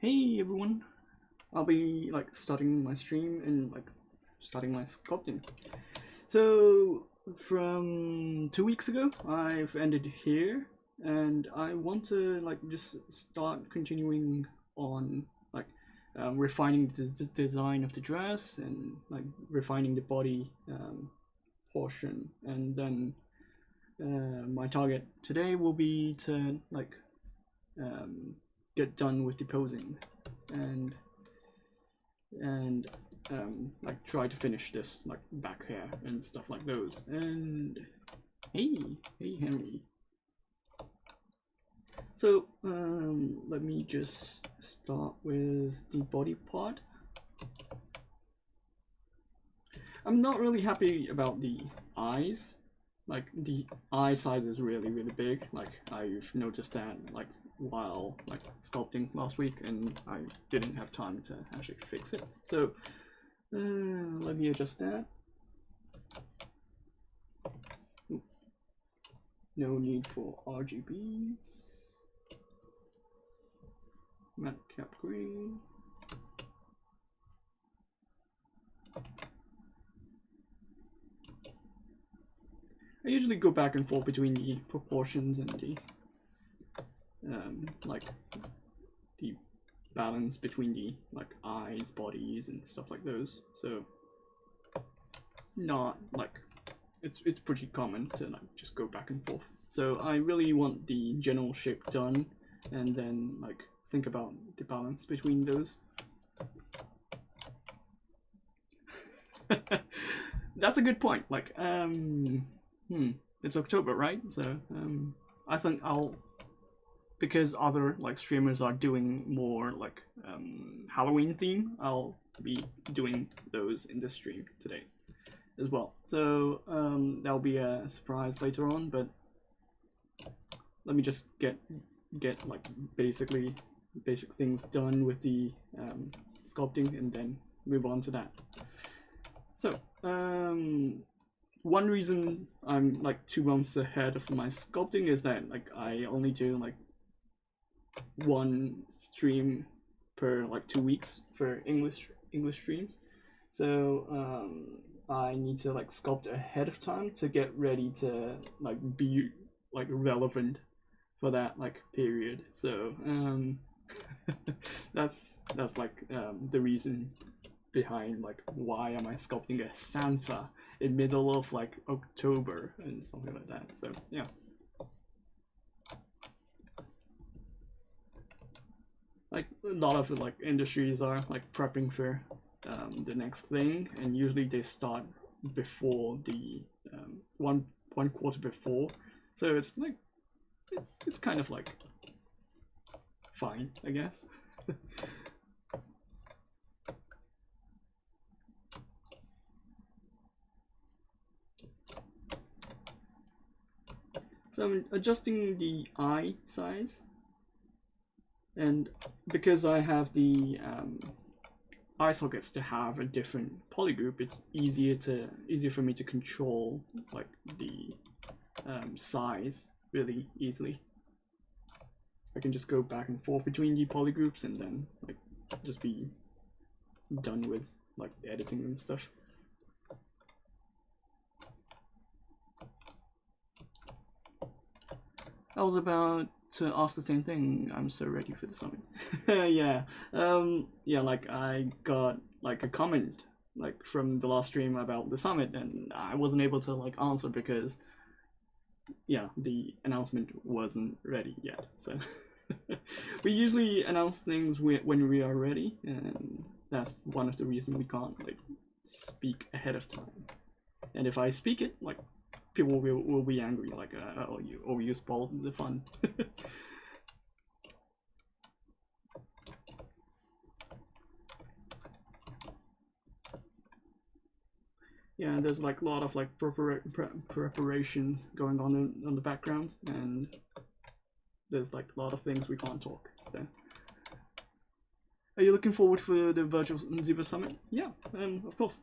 Hey everyone, I'll be starting my stream and starting my sculpting. So from 2 weeks ago, I've ended here, and I want to just start continuing on refining the design of the dress and refining the body portion, and then my target today will be to get done with the posing and try to finish this back hair and stuff like those. And hey Henry. So let me just start with the body part. I'm not really happy about the eyes. The eye size is really big. I've noticed that while sculpting last week, and I didn't have time to actually fix it. So let me adjust that. No need for RGBs. Matte cap green. I usually go back and forth between the proportions and the the balance between the eyes, bodies, and stuff like those. So not it's pretty common to just go back and forth. So I really want the general shape done, and then think about the balance between those. That's a good point. It's October, right? So I think I'll, because other streamers are doing more Halloween theme, I'll be doing those in this stream today as well. So that'll be a surprise later on, but let me just get basic things done with the sculpting, and then move on to that. So one reason I'm 2 months ahead of my sculpting is that I only do one stream per 2 weeks for English streams. So I need to sculpt ahead of time to get ready to be relevant for that period. So that's the reason behind why am I sculpting a Santa in middle of October and something like that. So yeah. A lot of industries are prepping for the next thing, and usually they start before the one quarter before. So it's it's kind of fine, I guess. So I'm adjusting the eye size, and because I have the eye sockets to have a different polygroup, it's easier for me to control the size really easily. I can just go back and forth between the polygroups, and then just be done with editing and stuff. I was about to ask the same thing. I'm so ready for the summit. Yeah. I got a comment from the last stream about the summit, and I wasn't able to answer because yeah, the announcement wasn't ready yet. So we usually announce things when we are ready, and that's one of the reasons we can't speak ahead of time. And if I speak it, people will be angry, oh, you spoiled the fun. Yeah, there's a lot of preparations going on in the background, and there's a lot of things we can't talk there. Are you looking forward for the virtual Zebra Summit? Yeah, of course.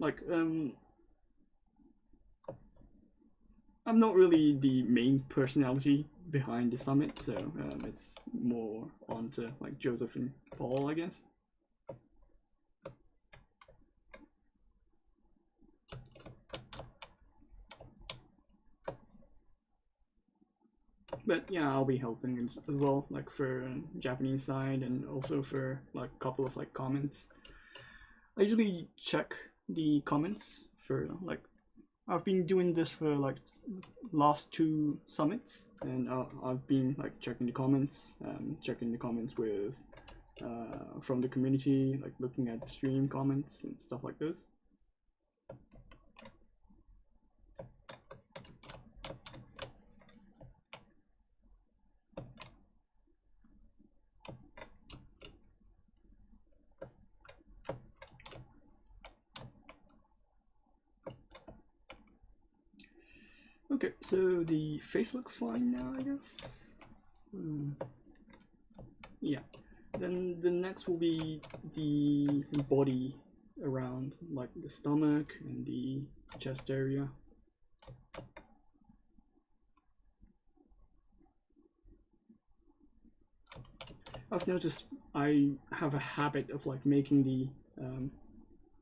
I'm not really the main personality behind the summit, so it's more onto like Joseph and Paul, I guess. But yeah, I'll be helping as well, like for Japanese side and also for like a couple of like comments. I usually check the comments for like I've been doing this for like last two summits, and I've been like checking the comments, with from the community, like looking at the stream comments and stuff like this. Okay, so the face looks fine now, I guess. Yeah. Then the next will be the body around, like the stomach and the chest area. I've noticed I have a habit of like making the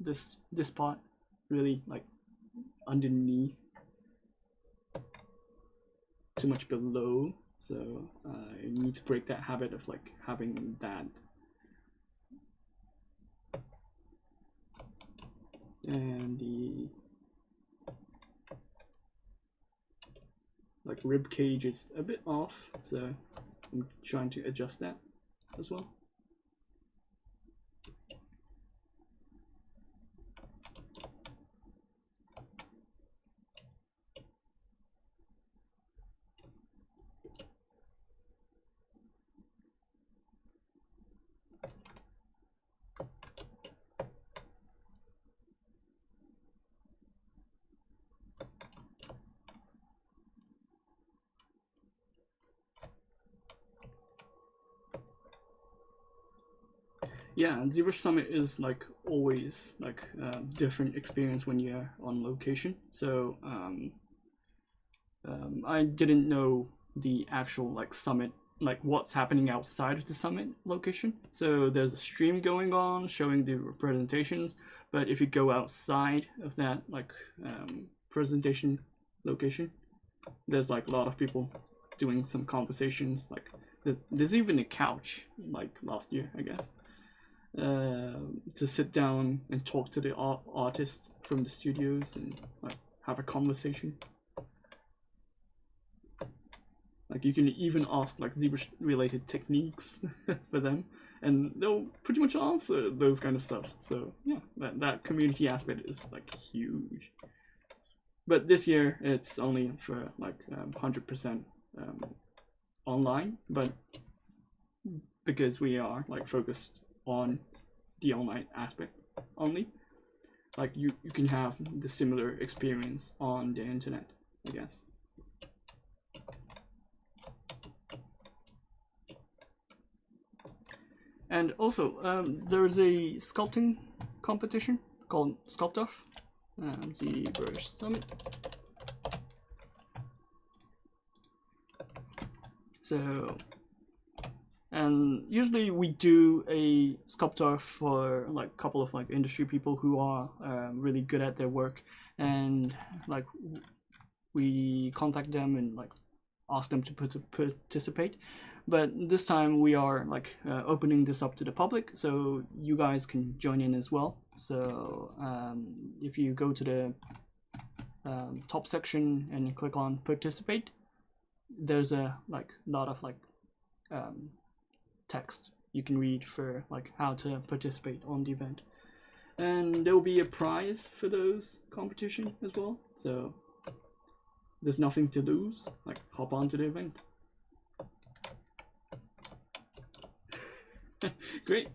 this part really like underneath, too much below, so I need to break that habit of like having that. And the like rib cage is a bit off, so I'm trying to adjust that as well. Yeah, ZBrush Summit is like always like a different experience when you're on location. So I didn't know the actual like summit, like what's happening outside of the summit location. So there's a stream going on showing the presentations, but if you go outside of that like presentation location, there's like a lot of people doing some conversations. Like there's even a couch like last year, I guess, to sit down and talk to the artists from the studios and like have a conversation. Like you can even ask like ZBrush related techniques for them, and they'll pretty much answer those kind of stuff. So yeah, that community aspect is like huge. But this year it's only for like 100% online, but because we are like focused on the online aspect only, like you can have the similar experience on the internet, I guess. And also, there's a sculpting competition called Sculpt-Off, ZBrush Summit. So, and usually we do a Sculpt-Off for like a couple of like industry people who are really good at their work, and like we contact them and like ask them to participate. But this time we are like opening this up to the public, so you guys can join in as well. So if you go to the top section and you click on participate, there's a like lot of like text you can read for like how to participate on the event, and there will be a prize for those competition as well. So there's nothing to lose. Like hop onto the event. Great.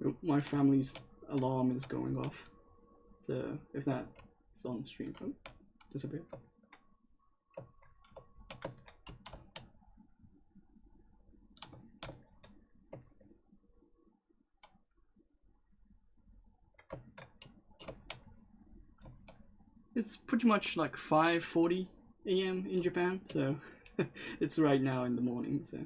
Oh, my family's alarm is going off. So if that it's on stream. Oh, disappeared. It's pretty much like 5:40 a.m. in Japan, so it's right now in the morning. So.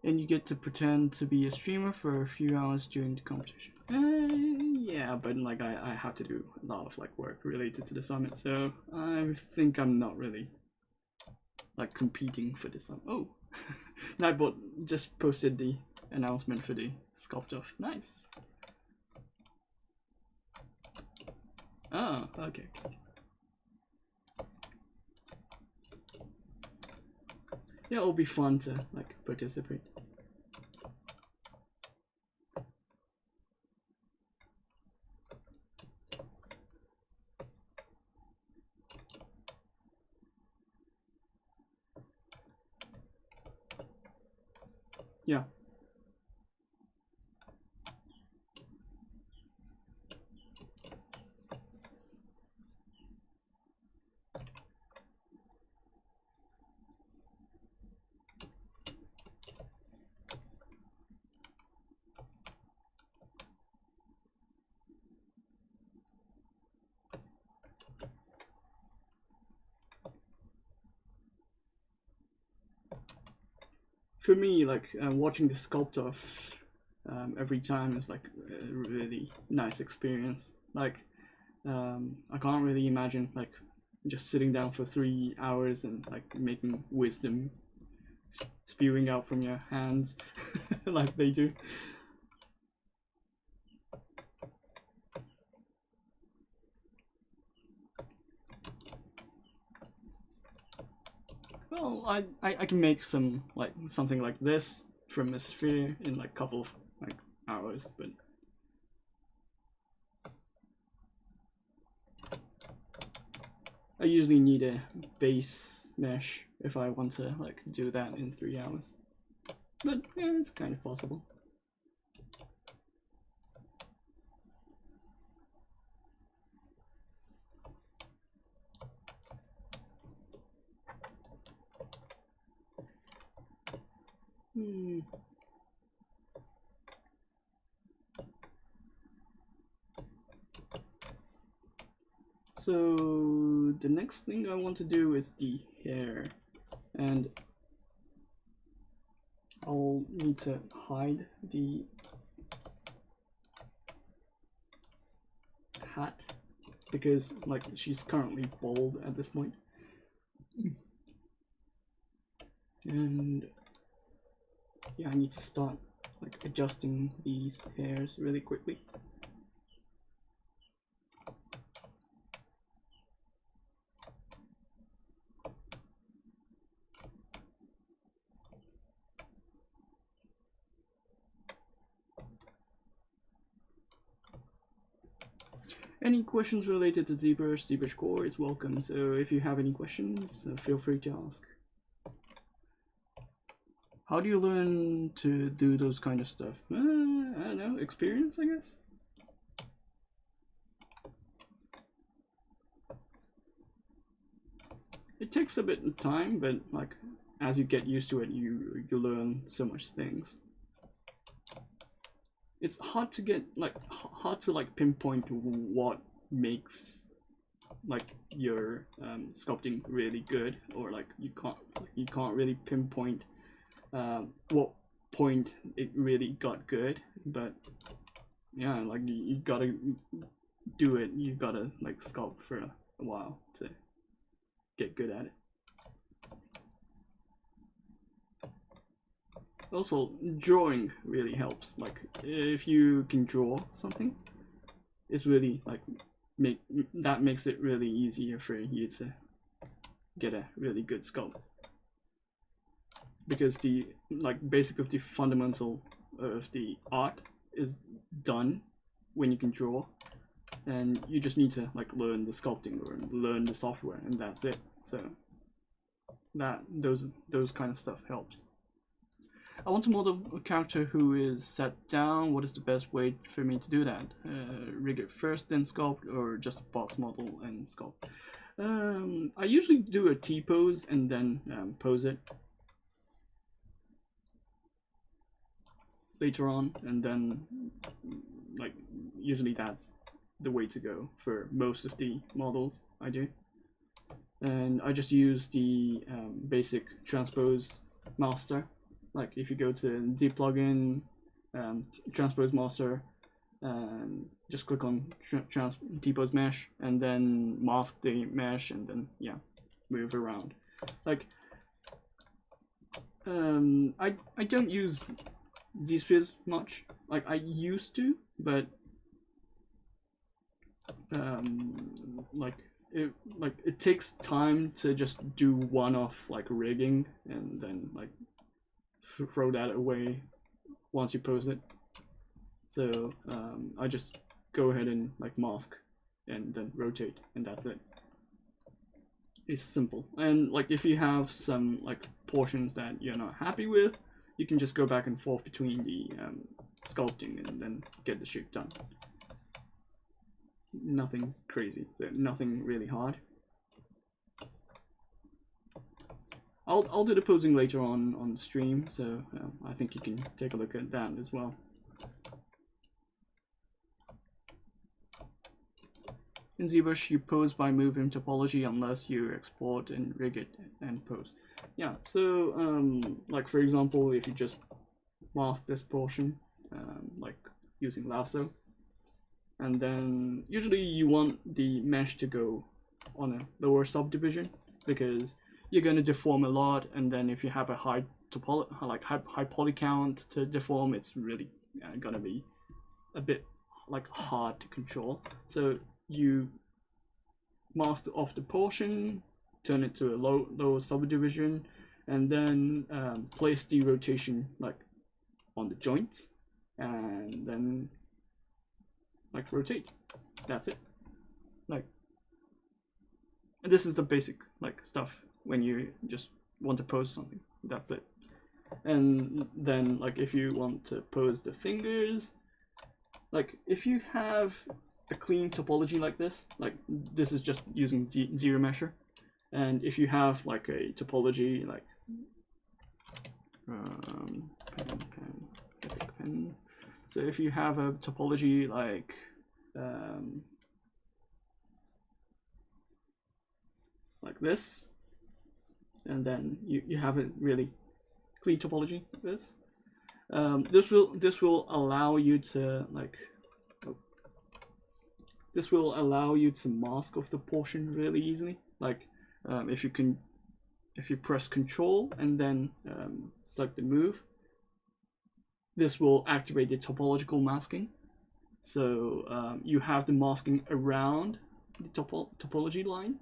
And you get to pretend to be a streamer for a few hours during the competition. Yeah, but like I have to do a lot of like work related to the summit, so I think I'm not really like competing for the summit. Oh, Nightbot just posted the announcement for the Sculpt-Off. Nice. Oh, okay. Yeah, it'll be fun to like participate. Yeah. For me, like watching the Sculpt-Off every time is like a really nice experience. Like I can't really imagine like just sitting down for 3 hours and like making wisdom spewing out from your hands like they do. Well, I can make some like something like this from a sphere in like a couple of like hours, but I usually need a base mesh if I want to like do that in 3 hours. But yeah, it's kind of possible. So the next thing I want to do is the hair, and I'll need to hide the hat because like she's currently bald at this point. And yeah, I need to start like adjusting these hairs really quickly. Any questions related to ZBrush, ZBrush Core is welcome, so if you have any questions, feel free to ask. How do you learn to do those kind of stuff? I don't know, experience, I guess? It takes a bit of time, but like as you get used to it, you learn so much things. It's hard to get like hard to like pinpoint what makes like your sculpting really good, or like you can't really pinpoint what point it really got good. But yeah, like you gotta do it. You gotta like sculpt for a while to get good at it. Also, drawing really helps. Like if you can draw something, it's really like that makes it really easier for you to get a really good sculpt, because the like basic of the fundamental of the art is done when you can draw, and you just need to like learn the sculpting or learn the software, and that's it. So that those kind of stuff helps. I want to model a character who is set down. What is the best way for me to do that? Rig it first, then sculpt, or just box model and sculpt? I usually do a T-pose and then pose it later on, and then like usually that's the way to go for most of the models I do. And I just use the basic transpose master. Like if you go to the plugin, transpose master, and just click on T-pose mesh, and then mask the mesh, and then yeah, move around. Like I don't use Z-spheres much. Like I used to, but it takes time to just do one-off like rigging and then like throw that away once you pose it. So I just go ahead and like mask and then rotate, and that's it. It's simple. And like if you have some like portions that you're not happy with, you can just go back and forth between the sculpting and then get the shape done. Nothing crazy, nothing really hard. I'll do the posing later on stream, so I think you can take a look at that as well. In ZBrush, you pose by moving topology unless you export and rig it and pose. Yeah, so like for example, if you just mask this portion, like using lasso, and then usually you want the mesh to go on a lower subdivision because you're going to deform a lot, and then if you have a high poly count to deform, it's really going to be a bit like hard to control. So you mask off the portion, turn it to a lower subdivision, and then place the rotation like on the joints, and then like rotate. That's it. Like, and this is the basic like stuff when you just want to pose something. That's it. And then like if you want to pose the fingers, like if you have a clean topology like this is just using zero mesher, and if you have like a topology like pen. So if you have a topology like this, and then you have a really clean topology like this, this will allow you to like this will allow you to mask off the portion really easily. Like if you press Control and then select the move, this will activate the topological masking. So you have the masking around the topology line,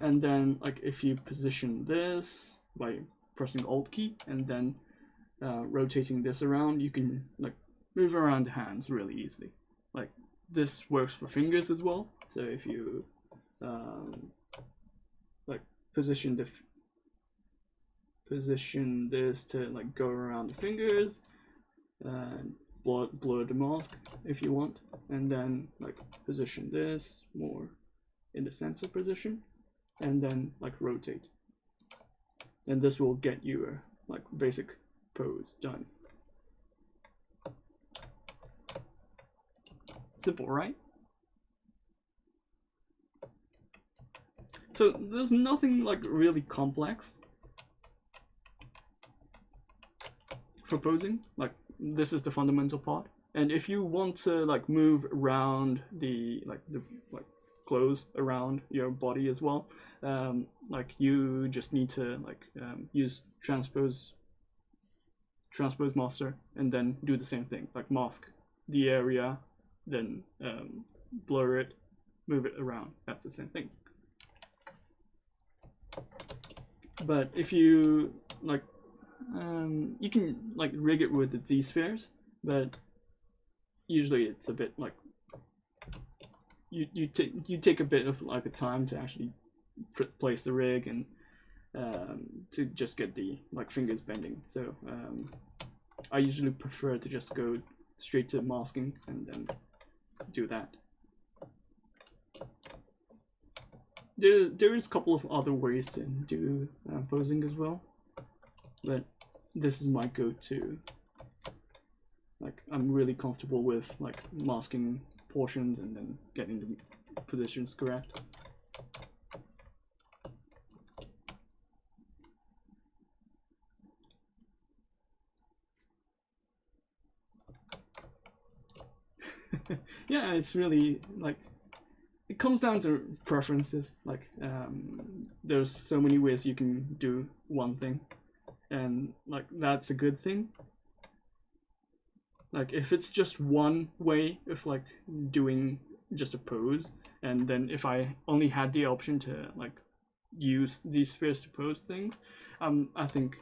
and then like if you position this by pressing Alt key and then rotating this around, you can like move around the hands really easily. Like this works for fingers as well. So if you like position this to like go around the fingers, and blur the mask if you want, and then like position this more in the center position, and then like rotate, and this will get you a like basic pose done. Simple, right? So there's nothing like really complex for posing. Like this is the fundamental part, and if you want to like move around the clothes around your body as well, like you just need to like use transpose master and then do the same thing, like mask the area, then blur it, move it around. That's the same thing. But if you like you can like rig it with the Z-spheres, but usually it's a bit like you take a bit of like a time to actually place the rig, and to just get the like fingers bending. So I usually prefer to just go straight to masking and then do that. There is a couple of other ways to do posing as well, but this is my go-to. Like, I'm really comfortable with like masking portions and then getting the positions correct. Yeah, it's really like, it comes down to preferences. Like, there's so many ways you can do one thing, and like that's a good thing. Like, if it's just one way of like doing just a pose, and then if I only had the option to like use these spheres to pose things, I think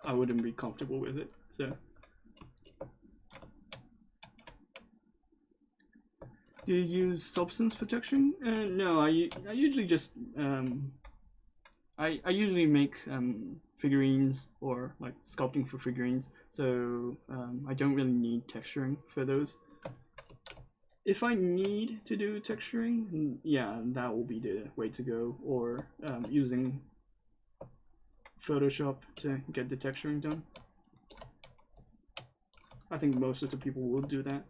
I wouldn't be comfortable with it. So. Do you use substance protection? No, I usually just I usually make figurines or like sculpting for figurines, so I don't really need texturing for those. If I need to do texturing, yeah, that will be the way to go, or using Photoshop to get the texturing done. I think most of the people will do that.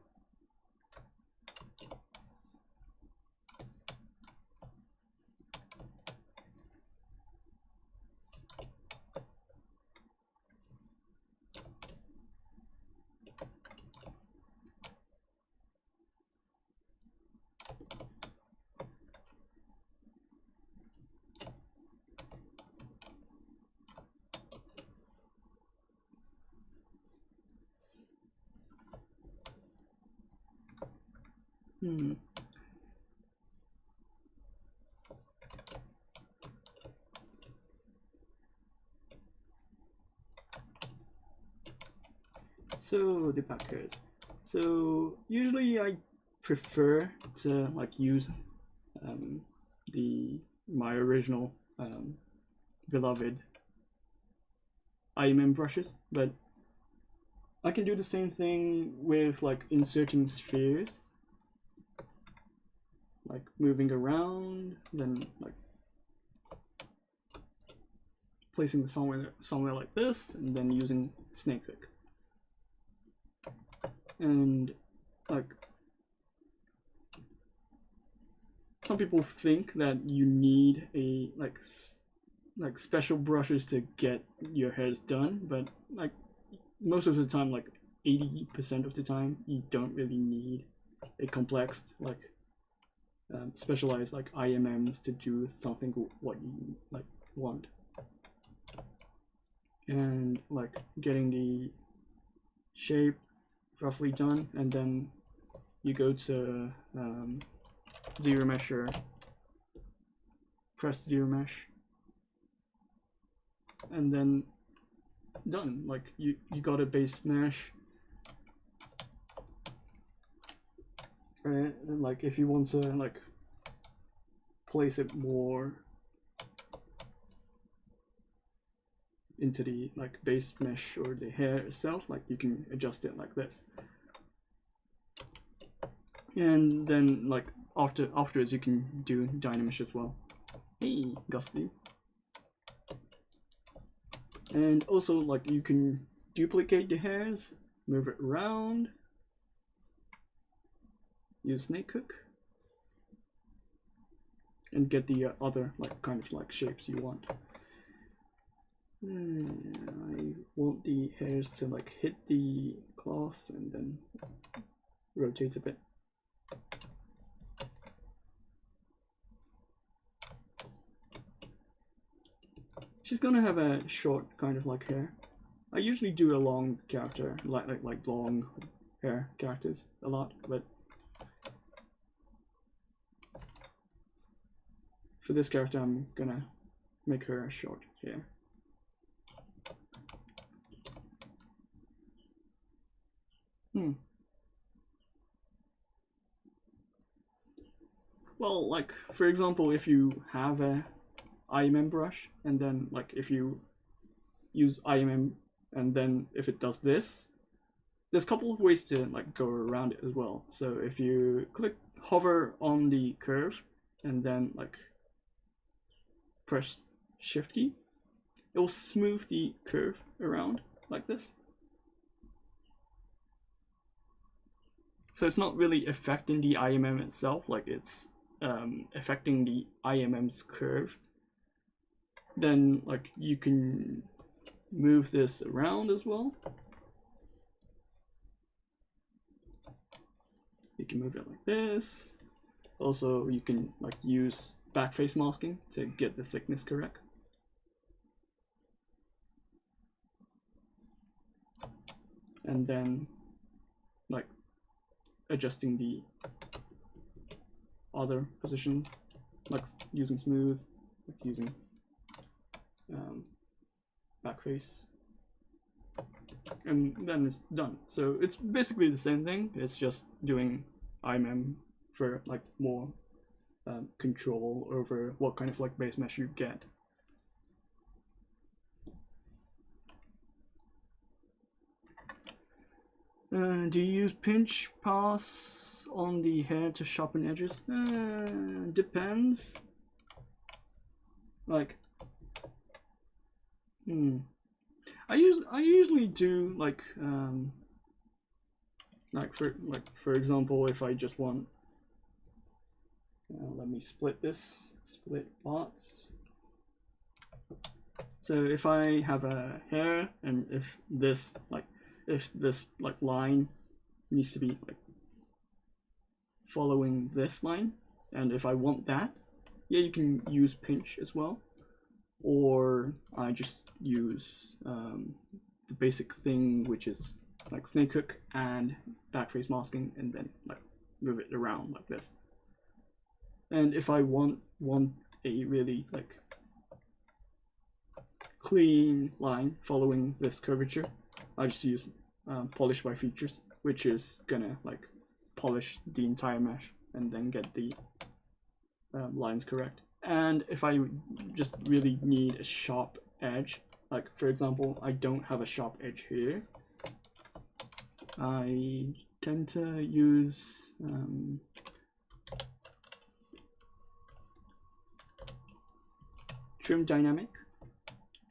So the backers. So usually I prefer to like use my original beloved IMM brushes, but I can do the same thing with like inserting spheres, like moving around, then like placing somewhere like this, and then using snake hook. And like, some people think that you need a like special brushes to get your hairs done, but like most of the time, like 80% of the time, you don't really need a complex like specialized like IMMs to do something what you like want. And like getting the shape roughly done, and then you go to zero mesher, press zero mesh, and then done. Like you got a base mesh, right? And like if you want to like place it more into the like base mesh or the hair itself, like you can adjust it like this. And then like afterwards you can do Dynamesh as well. Hey, Gusty. And also like you can duplicate the hairs, move it around, use snake hook, and get the other like kind of like shapes you want. I want the hairs to like hit the cloth and then rotate a bit. She's gonna have a short kind of like hair. I usually do a long character, like long hair characters a lot, but for this character I'm gonna make her a short hair. Well, like for example, if you have a IMM brush, and then like if you use IMM and then if it does this, there's a couple of ways to like go around it as well. So if you hover on the curve and then like press shift key, it will smooth the curve around like this. So it's not really affecting the IMM itself, like it's affecting the IMM's curve. Then like you can move this around as well. You can move it like this. Also, you can like use backface masking to get the thickness correct. And then like adjusting the other positions, like using smooth, like using backface, and then it's done. So it's basically the same thing, it's just doing IMM for like more control over what kind of like base mesh you get. Do you use pinch pass on the hair to sharpen edges? Depends. Like, I usually do like for example, if I just want, let me split parts. So if I have a hair and if this line needs to be like following this line, and if I want that, yeah, you can use pinch as well, or I just use the basic thing, which is like snake hook and backface masking, and then like move it around like this. And if I want a really like clean line following this curvature, I just use polish by features, which is gonna like polish the entire mesh and then get the lines correct. And if I just really need a sharp edge, like for example, I don't have a sharp edge here, I tend to use trim dynamic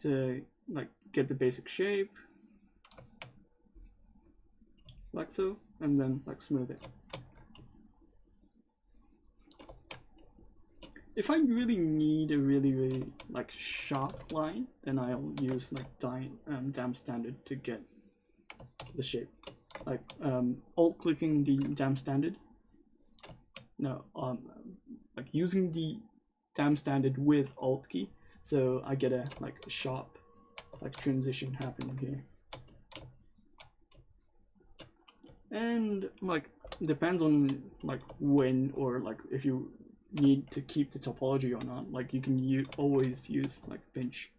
to like get the basic shape like so, and then like smooth it. If I really need a really like sharp line, then I'll use like dam standard to get the shape. Like alt clicking the dam standard. No, like using the dam standard with alt key, so I get a like sharp like transition happening here. And like depends on like when, or like if you need to keep the topology or not, like you can always use like pinch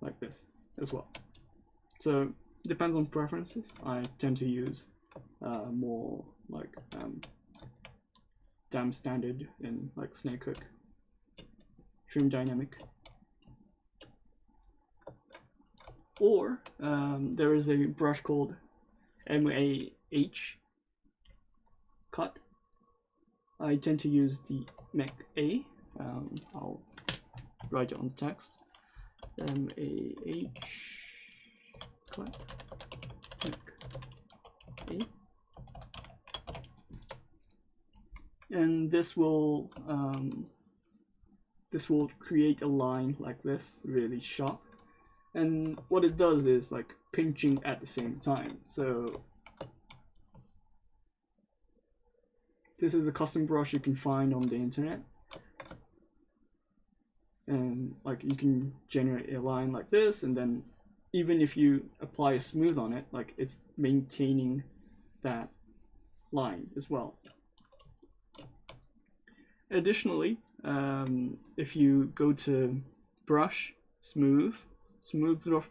like this as well. So depends on preferences. I tend to use more like dam standard in like snake hook, trim dynamic, or there is a brush called MAH cut. I tend to use the Mech A. I'll write it on the text. MAH cut Mech A. And this will create a line like this, really sharp. And what it does is like pinching at the same time. So this is a custom brush you can find on the internet, and like you can generate a line like this, and then even if you apply a smooth on it, like it's maintaining that line as well. Additionally, if you go to brush, smooth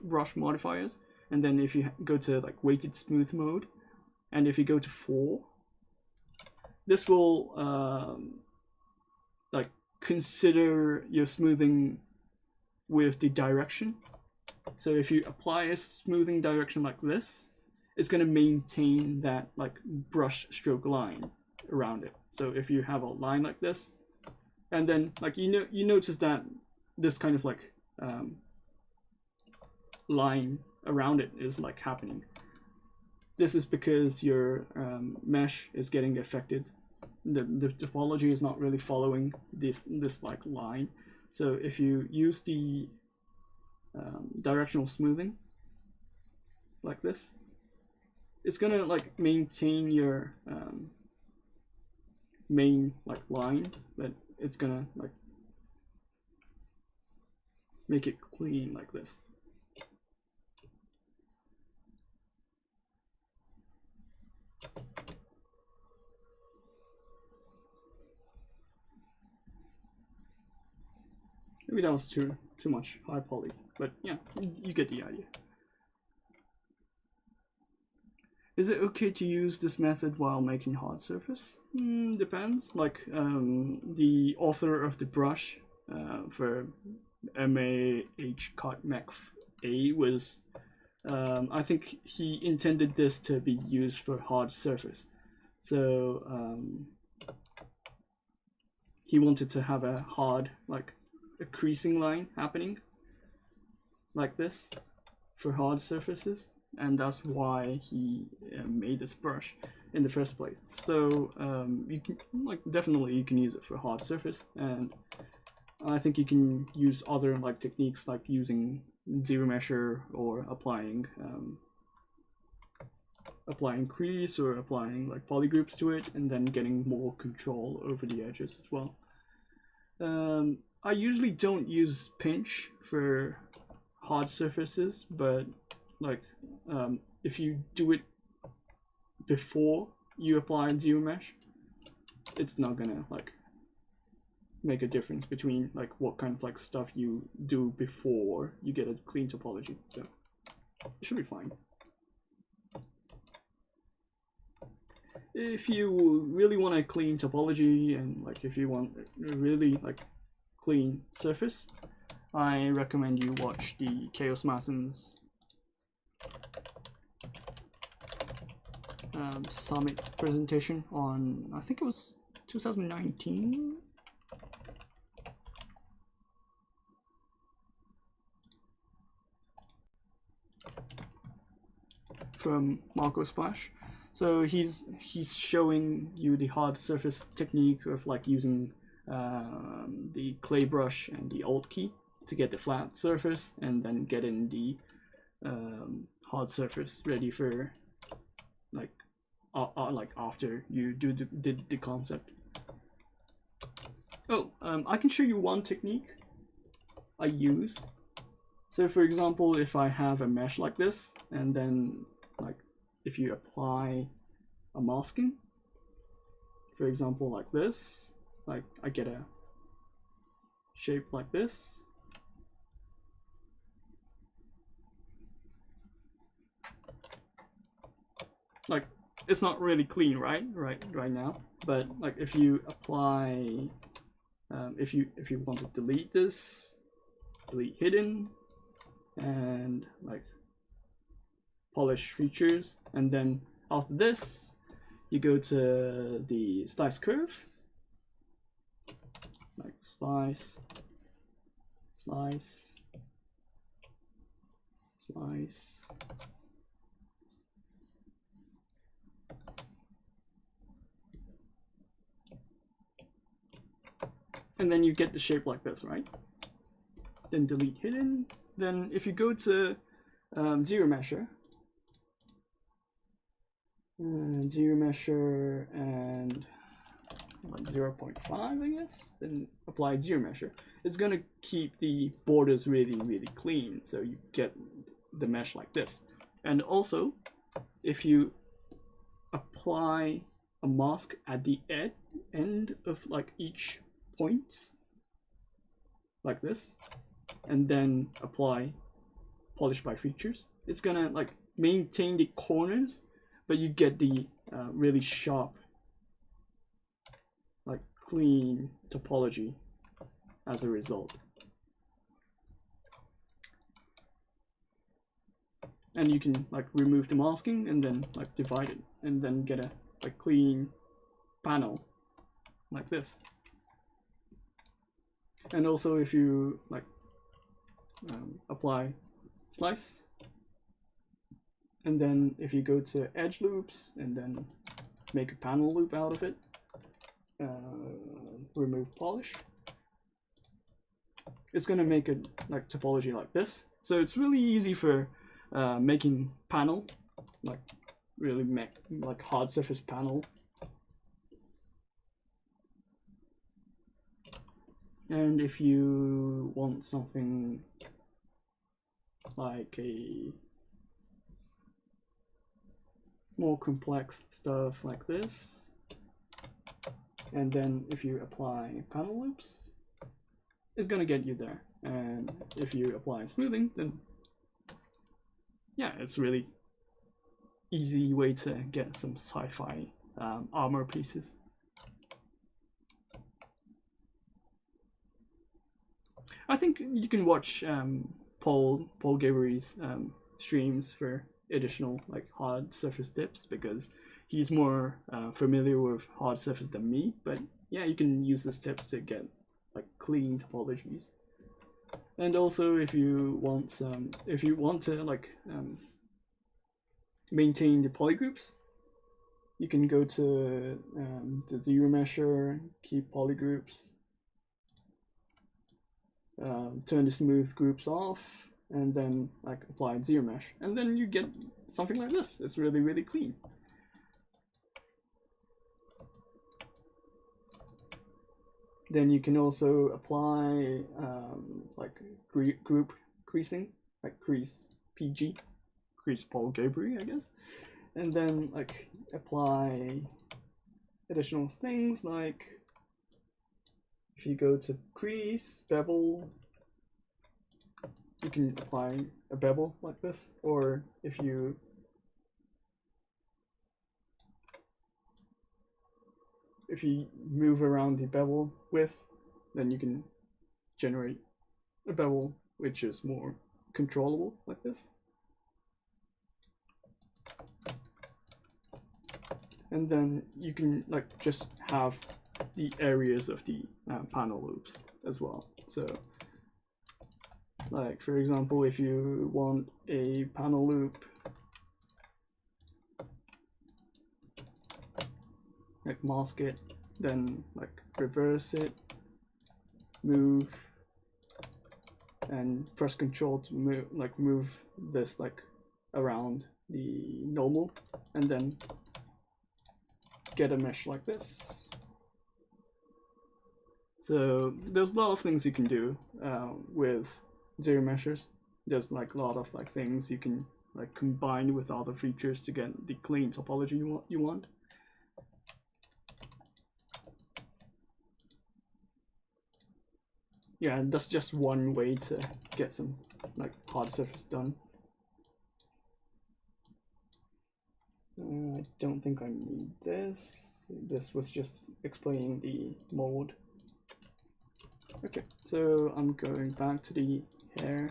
brush modifiers, and then if you go to like weighted smooth mode, and if you go to 4, this will like consider your smoothing with the direction. So if you apply a smoothing direction like this, it's going to maintain that like brush stroke line around it. So if you have a line like this, and then like you notice that this kind of like line around it is like happening. This is because your mesh is getting affected. The topology is not really following this like line. So if you use the directional smoothing like this, it's gonna like maintain your main like lines, but it's gonna like make it clean like this. Maybe that was too much high poly, but yeah, you get the idea. Is it okay to use this method while making hard surface? Depends. Like the author of the brush for MAH Cut Mech A was, I think he intended this to be used for hard surface. So he wanted to have a hard, like a creasing line happening like this for hard surfaces, and that's why he made this brush in the first place. So you can like definitely you can use it for hard surface, and I think you can use other like techniques like using ZeroMesher or applying crease or applying like polygroups to it, and then getting more control over the edges as well. I usually don't use pinch for hard surfaces, but like if you do it before you apply ZeroMesh, it's not gonna like make a difference between like what kind of like stuff you do before you get a clean topology, so it should be fine. If you really want a clean topology and like if you want a really like clean surface, I recommend you watch the Chaos Mason's summit presentation on, I think it was 2019. From Marco Splash. So he's showing you the hard surface technique of like using the clay brush and the alt key to get the flat surface, and then getting the hard surface ready for like after you did the concept. Oh, I can show you one technique I use. So for example, if I have a mesh like this, and then like if you apply a masking, for example like this, like I get a shape like this. Like it's not really clean right now, but like if you apply if you want to delete this, delete hidden, and like polish features, and then after this you go to the slice curve, like slice, slice, slice, and then you get the shape like this, right? Then delete hidden. Then if you go to ZeroMesher, ZeroMesher and like 0.5, I guess, then apply ZeroMesher, it's gonna keep the borders really clean, so you get the mesh like this. And also, if you apply a mask at the end of like each point like this, and then apply polish by features, it's gonna like maintain the corners, but you get the really sharp, like clean topology as a result. And you can like remove the masking and then like divide it and then get a like clean panel like this. And also if you like apply slice, and then if you go to edge loops and then make a panel loop out of it, remove polish, it's gonna make a like topology like this. So it's really easy for making panel, like really make like hard surface panel. And if you want something like a more complex stuff like this, and then if you apply panel loops, it's gonna get you there. And if you apply smoothing, then yeah, it's really easy way to get some sci-fi armor pieces. I think you can watch Paul Gabri's streams for additional like hard surface tips, because he's more familiar with hard surface than me. But yeah, you can use these tips to get like clean topologies. And also, if you want to like maintain the polygroups, you can go to the ZeroMesher, keep polygroups, turn the smooth groups off, and then like apply ZeroMesh, and then you get something like this. It's really, really clean. Then you can also apply like group creasing, like crease PG, crease Paul Gabry, I guess, and then like apply additional things like if you go to crease bevel, you can apply a bevel like this, or if you move around the bevel width, then you can generate a bevel which is more controllable like this. And then you can like just have the areas of the panel loops as well. So like for example, if you want a panel loop like mask it, then like reverse it, move, and press Control to move this like around the normal, and then get a mesh like this. So there's a lot of things you can do with ZeroMeshers. There's like a lot of like things you can like combine with other features to get the clean topology you want. Yeah, and that's just one way to get some like hard surface done. I don't think I need this. This was just explaining the mode. Okay, so I'm going back to the hair.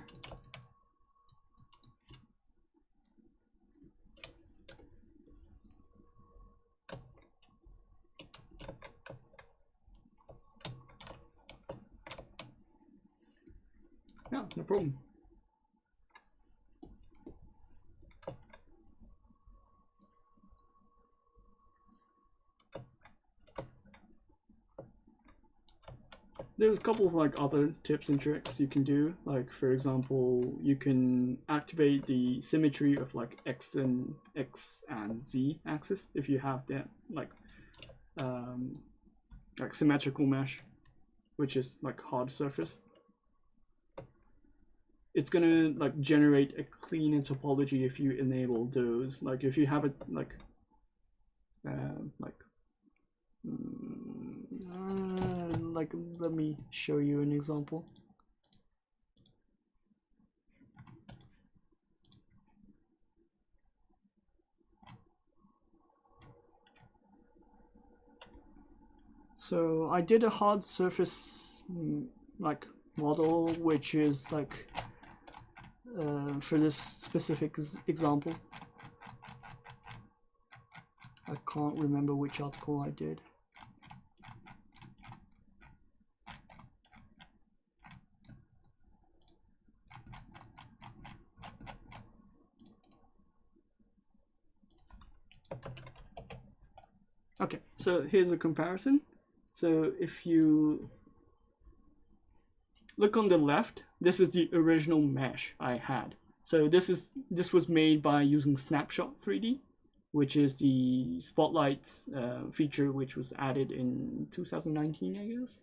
Yeah, no problem. There's a couple of like other tips and tricks you can do. Like for example, you can activate the symmetry of like X and Z axis if you have that like symmetrical mesh, which is like hard surface. It's gonna like generate a cleaner topology if you enable those. Like if you have it like let me show you an example. So I did a hard surface like model, which is like for this specific example. I can't remember which article I did. Okay, so here's a comparison. So if you look on the left, this is the original mesh I had. So this was made by using Snapshot 3D, which is the Spotlights feature which was added in 2019, I guess.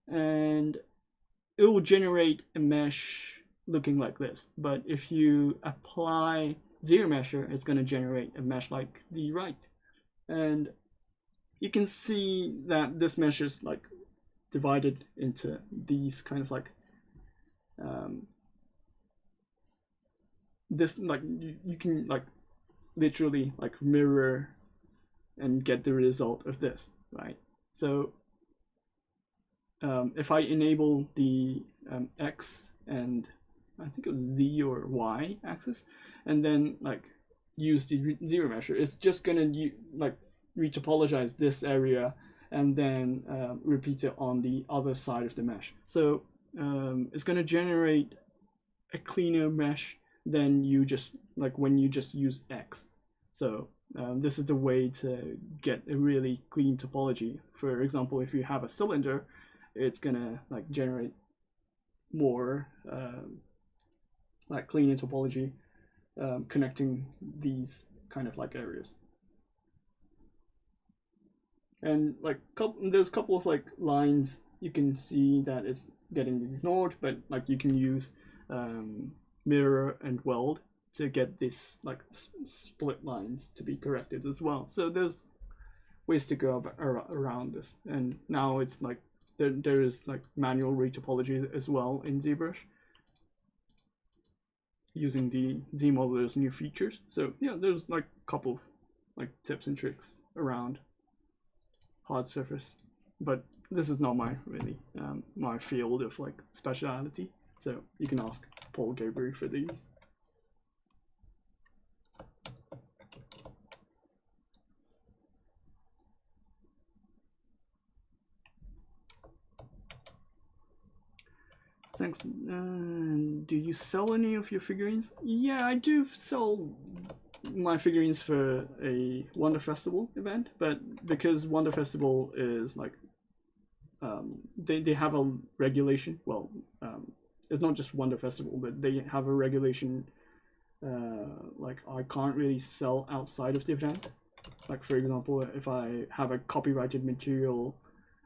And it will generate a mesh looking like this. But if you apply ZeroMesher, it's going to generate a mesh like the right. And you can see that this mesh is like divided into these kind of like this, like you can like literally like mirror and get the result of this, right? So if I enable the X and I think it was Z or Y axis, and then like use the ZeroMesher, it's just gonna like retopologize this area and then repeat it on the other side of the mesh. So it's going to generate a cleaner mesh than you just like when you just use X. So this is the way to get a really clean topology. For example, if you have a cylinder, it's gonna like generate more like cleaner topology connecting these kind of like areas. And like there's a couple of like lines you can see that it's getting ignored, but like you can use mirror and weld to get this like split lines to be corrected as well. So there's ways to go around this, and now it's like there is like manual retopology as well in ZBrush using the ZModeler's new features. So yeah, there's like a couple of like tips and tricks around hard surface, but this is not my really my field of like speciality, so you can ask Paul Gabriel for these. Thanks. Do you sell any of your figurines? Yeah, I do sell my figurines for a Wonder Festival event, but because Wonder Festival is like they have a regulation. Well, it's not just Wonder Festival, but they have a regulation like I can't really sell outside of the event. Like for example, if I have a copyrighted material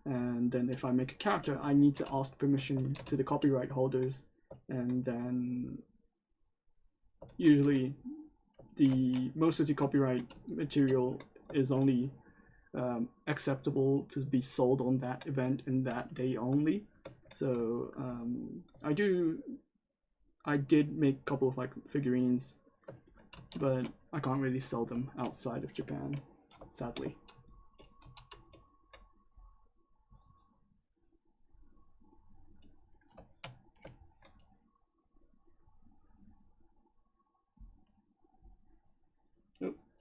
and then if I make a character, I need to ask permission to the copyright holders, and then usually most of the copyright material is only acceptable to be sold on that event and that day only. So I did make a couple of like figurines, but I can't really sell them outside of Japan, sadly.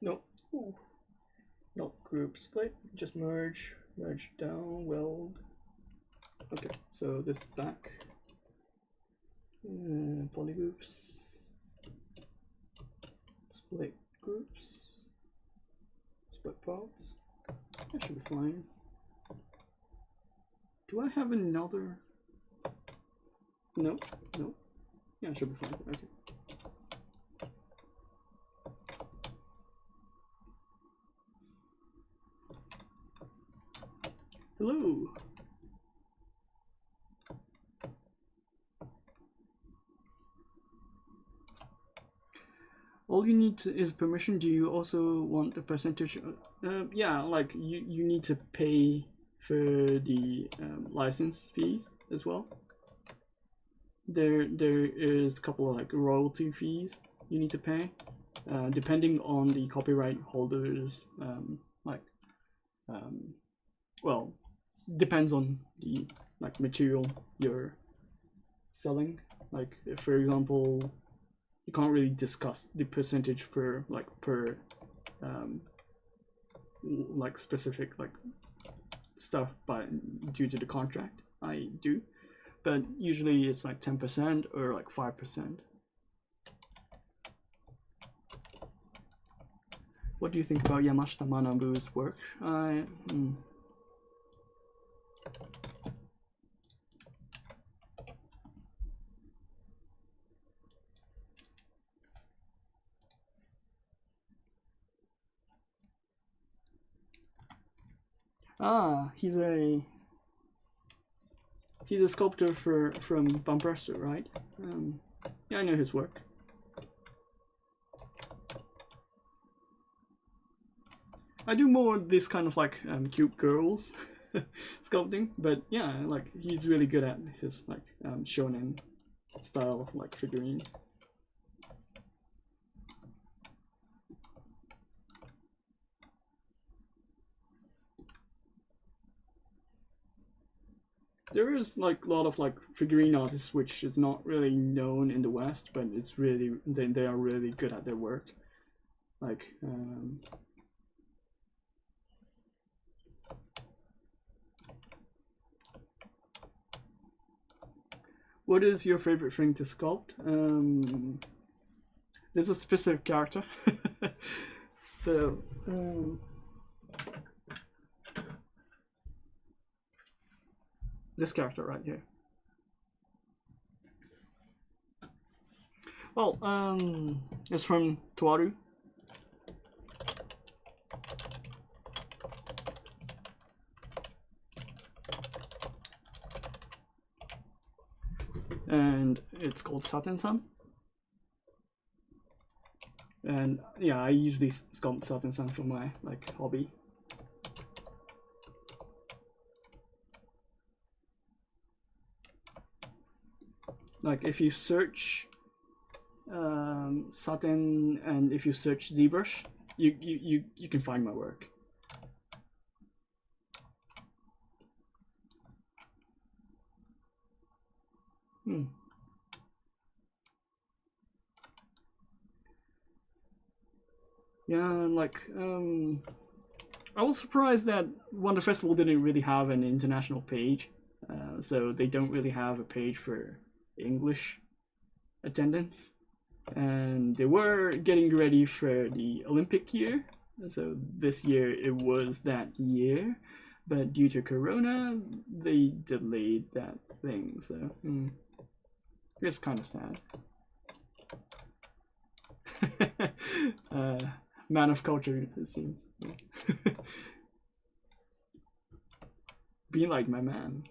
Nope. Ooh. Not group split, just merge down, weld. Okay, so this back. Polygroups. Split groups. Split parts. That should be fine. Do I have another? Nope. Yeah, it should be fine. Okay. Hello. All you need is permission. Do you also want a percentage? Yeah, like you need to pay for the license fees as well. There is a couple of like royalty fees you need to pay, depending on the copyright holders. Well, depends on the like material you're selling. Like if, for example, you can't really discuss the percentage for like per like specific like stuff, but due to the contract I do, but usually it's like 10% or like 5%. What do you think about Yamashita Manabu's work? He's a sculptor from Bumpresto, right? Yeah, I know his work. I do more this kind of like cute girls sculpting, but yeah, like he's really good at his like shonen style of like figurines. There is like a lot of like figurine artists which is not really known in the West, but it's really they are really good at their work. Like what is your favorite thing to sculpt? There's a specific character. So this character right here. Well, it's from Tuaru. And it's called Saten-san. And yeah, I usually sculpt Saten-san for my like hobby. Like if you search Saten and if you search ZBrush, you can find my work. Yeah, like I was surprised that Wonder Festival didn't really have an international page, so they don't really have a page for English attendance, and they were getting ready for the Olympic year, so this year it was that year, but due to Corona they delayed that thing, so it's kind of sad. Man of culture, it seems. Be like my man.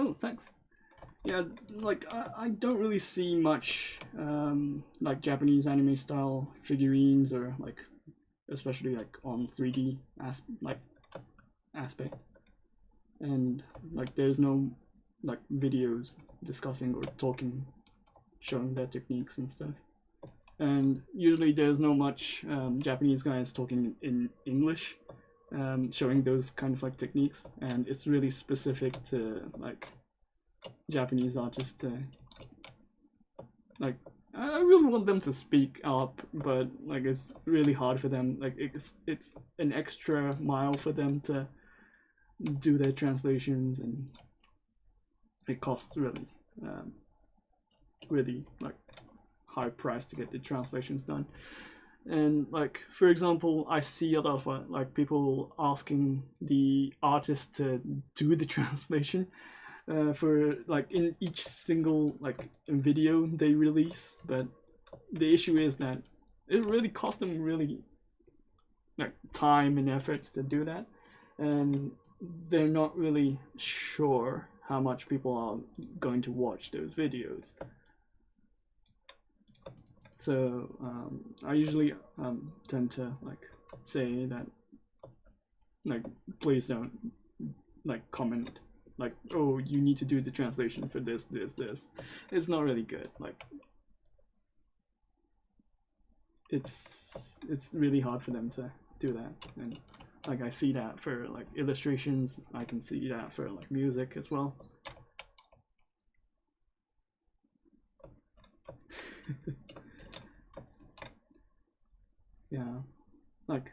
Oh, thanks. Yeah, like I don't really see much like Japanese anime style figurines or like especially like on 3D aspect, and like there's no like videos discussing or talking, showing their techniques and stuff, and usually there's no much Japanese guys talking in English, showing those kind of like techniques, and it's really specific to like Japanese artists. Like I really want them to speak up, but like it's really hard for them. Like it's an extra mile for them to do their translations, and it costs really like high price to get the translations done. And like for example, I see a lot of like people asking the artist to do the translation, for like in each single like video they release, but the issue is that it really costs them really like time and efforts to do that, and they're not really sure how much people are going to watch those videos. So I usually tend to like say that like please don't like comment like, oh, you need to do the translation for this. It's not really good. Like it's really hard for them to do that, and like I see that for like illustrations, I can see that for like music as well. Yeah, like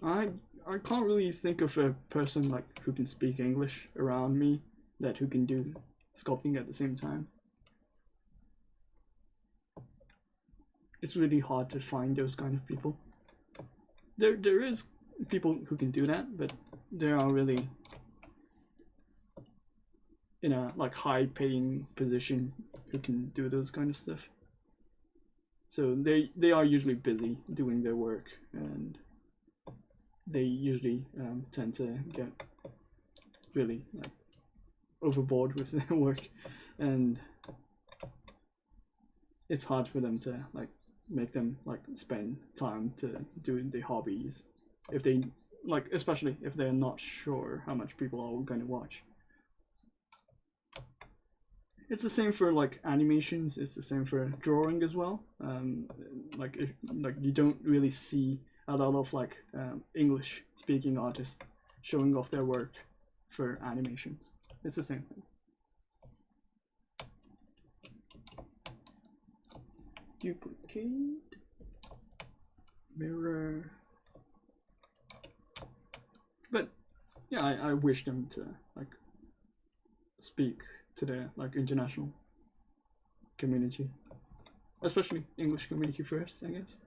I can't really think of a person like who can speak English around me that who can do sculpting at the same time. It's really hard to find those kind of people. There is people who can do that, but they are really in a like high paying position who can do those kind of stuff. So they are usually busy doing their work, and they usually tend to get really like overboard with their work, and it's hard for them to like make them like spend time to do the hobbies if they like, especially if they're not sure how much people are going to watch. It's the same for like animations. It's the same for drawing as well. Like if like you don't really see a lot of like English speaking artists showing off their work for animations. It's the same thing. Duplicate, mirror. But yeah, I wish them to like speak to the like international community, especially English community first, I guess.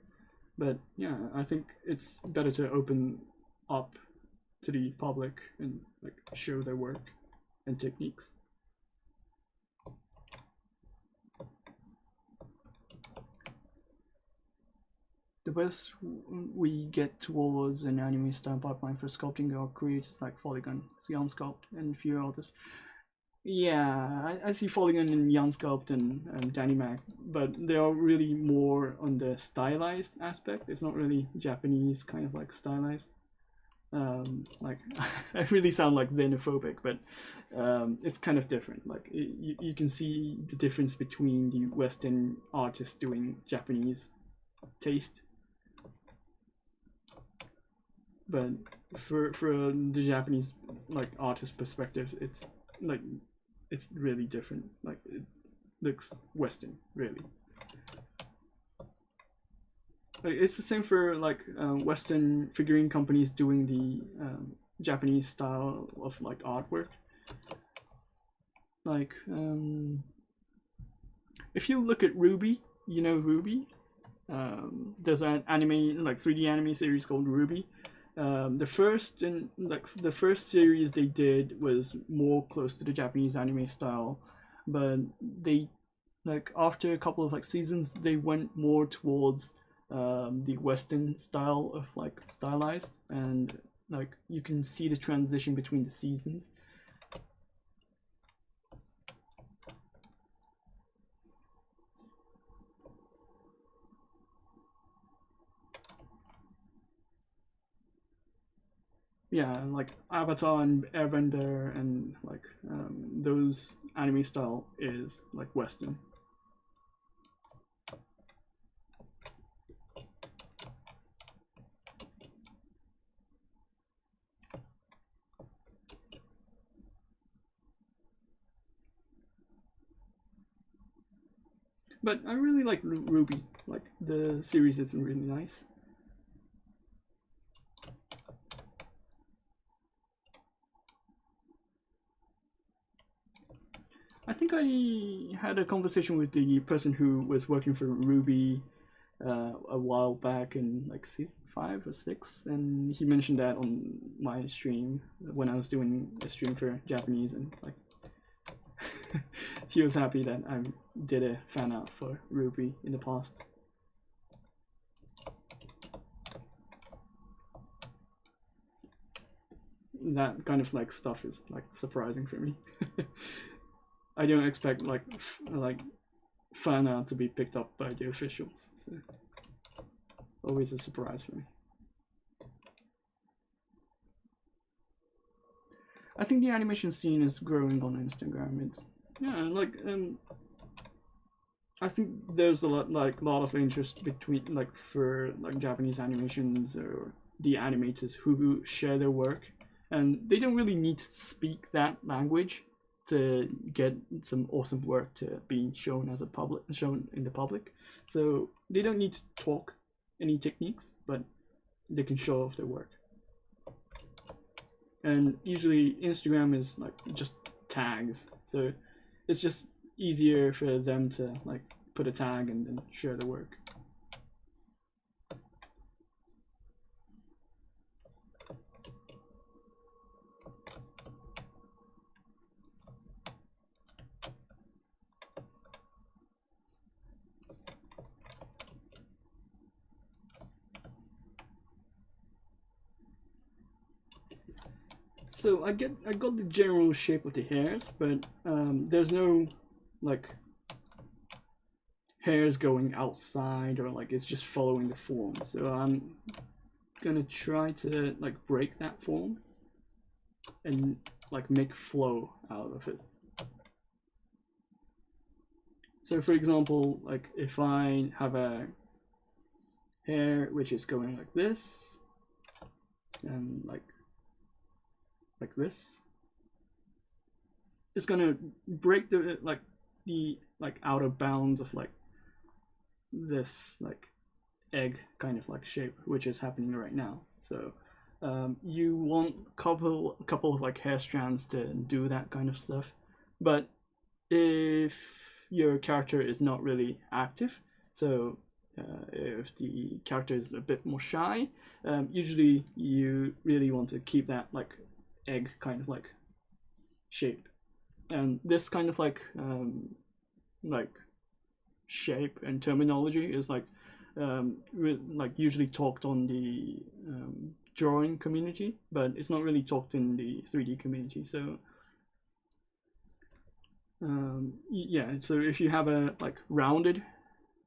But yeah, I think it's better to open up to the public and like show their work and techniques. The best we get towards an anime style pipeline for sculpting our creators like Polygon, Sculpt, and a few others. Yeah, I see Polygon and Sculpt and Danimac, but they are really more on the stylized aspect. It's not really Japanese kind of like stylized. Like I really sound like xenophobic, but it's kind of different. Like you can see the difference between the Western artists doing Japanese taste, but for the Japanese like artist perspective, it's like it's really different. Like it looks Western, really. Like, it's the same for like Western figurine companies doing the Japanese style of like artwork. Like if you look at RWBY, you know RWBY. There's an anime like 3D anime series called RWBY. The first series they did was more close to the Japanese anime style, but they like after a couple of like seasons they went more towards the Western style of like stylized, and like you can see the transition between the seasons. Yeah, like Avatar and Airbender and like those anime style is like Western. But I really like RWBY. Like the series is really nice. I think I had a conversation with the person who was working for RWBY a while back in like season 5 or 6, and he mentioned that on my stream when I was doing a stream for Japanese, and like he was happy that I did a fan art for Ruby in the past. That kind of like stuff is like surprising for me. I don't expect like fan art to be picked up by the officials. So always a surprise for me. I think the animation scene is growing on Instagram. It's like I think there's a lot of interest between like for like Japanese animations or the animators who share their work, and they don't really need to speak that language to get some awesome work to be shown in the public. So they don't need to talk any techniques, but they can show off their work. And usually Instagram is like just tags, so it's just easier for them to like put a tag and then share the work. So I got the general shape of the hairs, but there's no like hairs going outside, or like it's just following the form. So I'm gonna try to like break that form and like make flow out of it. So for example, like if I have a hair which is going like this and like this, it's gonna break the outer bounds of like this like egg kind of like shape, which is happening right now. So you want a couple of like hair strands to do that kind of stuff, but if your character is not really active, so if the character is a bit more shy, usually you really want to keep that like egg kind of like shape, and this kind of like shape and terminology is like usually talked on the drawing community, but it's not really talked in the 3D community. So yeah, so if you have a like rounded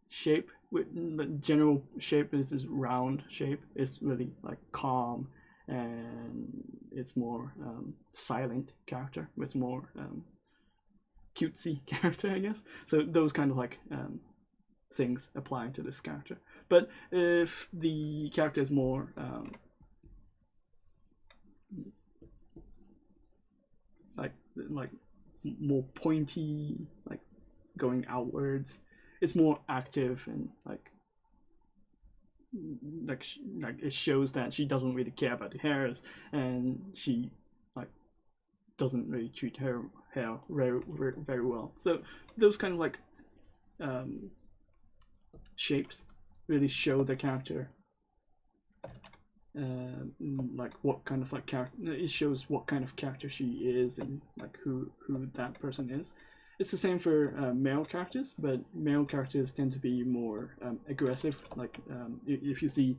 shape, with the general shape is this round shape, it's really like calm, and it's more silent character with more cutesy character, I guess. So those kind of like things apply to this character. But if the character is more like more pointy, like going outwards, it's more active, and like it shows that she doesn't really care about the hairs, and she like doesn't really treat her hair very well. So those kind of like shapes really show the character like what kind of like character, it shows what kind of character she is, and like who that person is. It's the same for male characters, but male characters tend to be more aggressive. Like if you see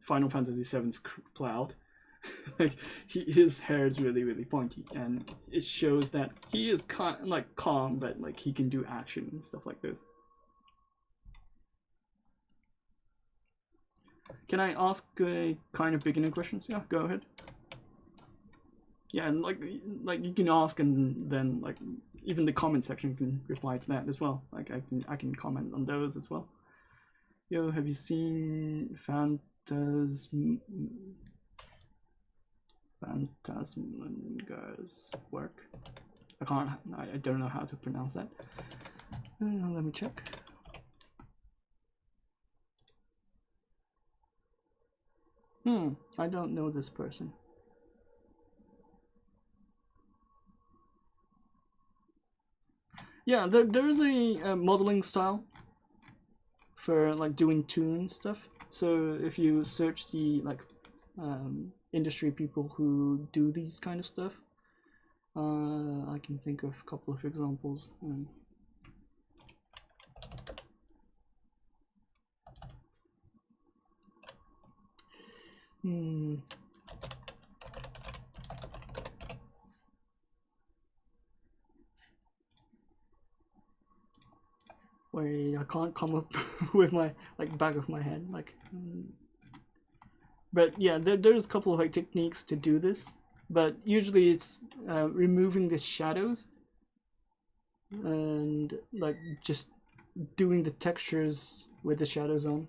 Final Fantasy VII's Cloud, like his hair is really pointy, and it shows that he is like calm, but like he can do action and stuff like this. Can I ask kind of beginning questions? Yeah, go ahead. Yeah, and like you can ask, and then like even the comment section can reply to that as well. Like I can comment on those as well. Yo, have you seen Phantasmanga's work? I don't know how to pronounce that. Let me check. I don't know this person. Yeah, there is a modeling style for like doing toon stuff. So if you search the like industry people who do these kind of stuff, I can think of a couple of examples. Wait, I can't come up with my like back of my head like. But yeah, there's a couple of like techniques to do this, but usually it's removing the shadows and like just doing the textures with the shadows on.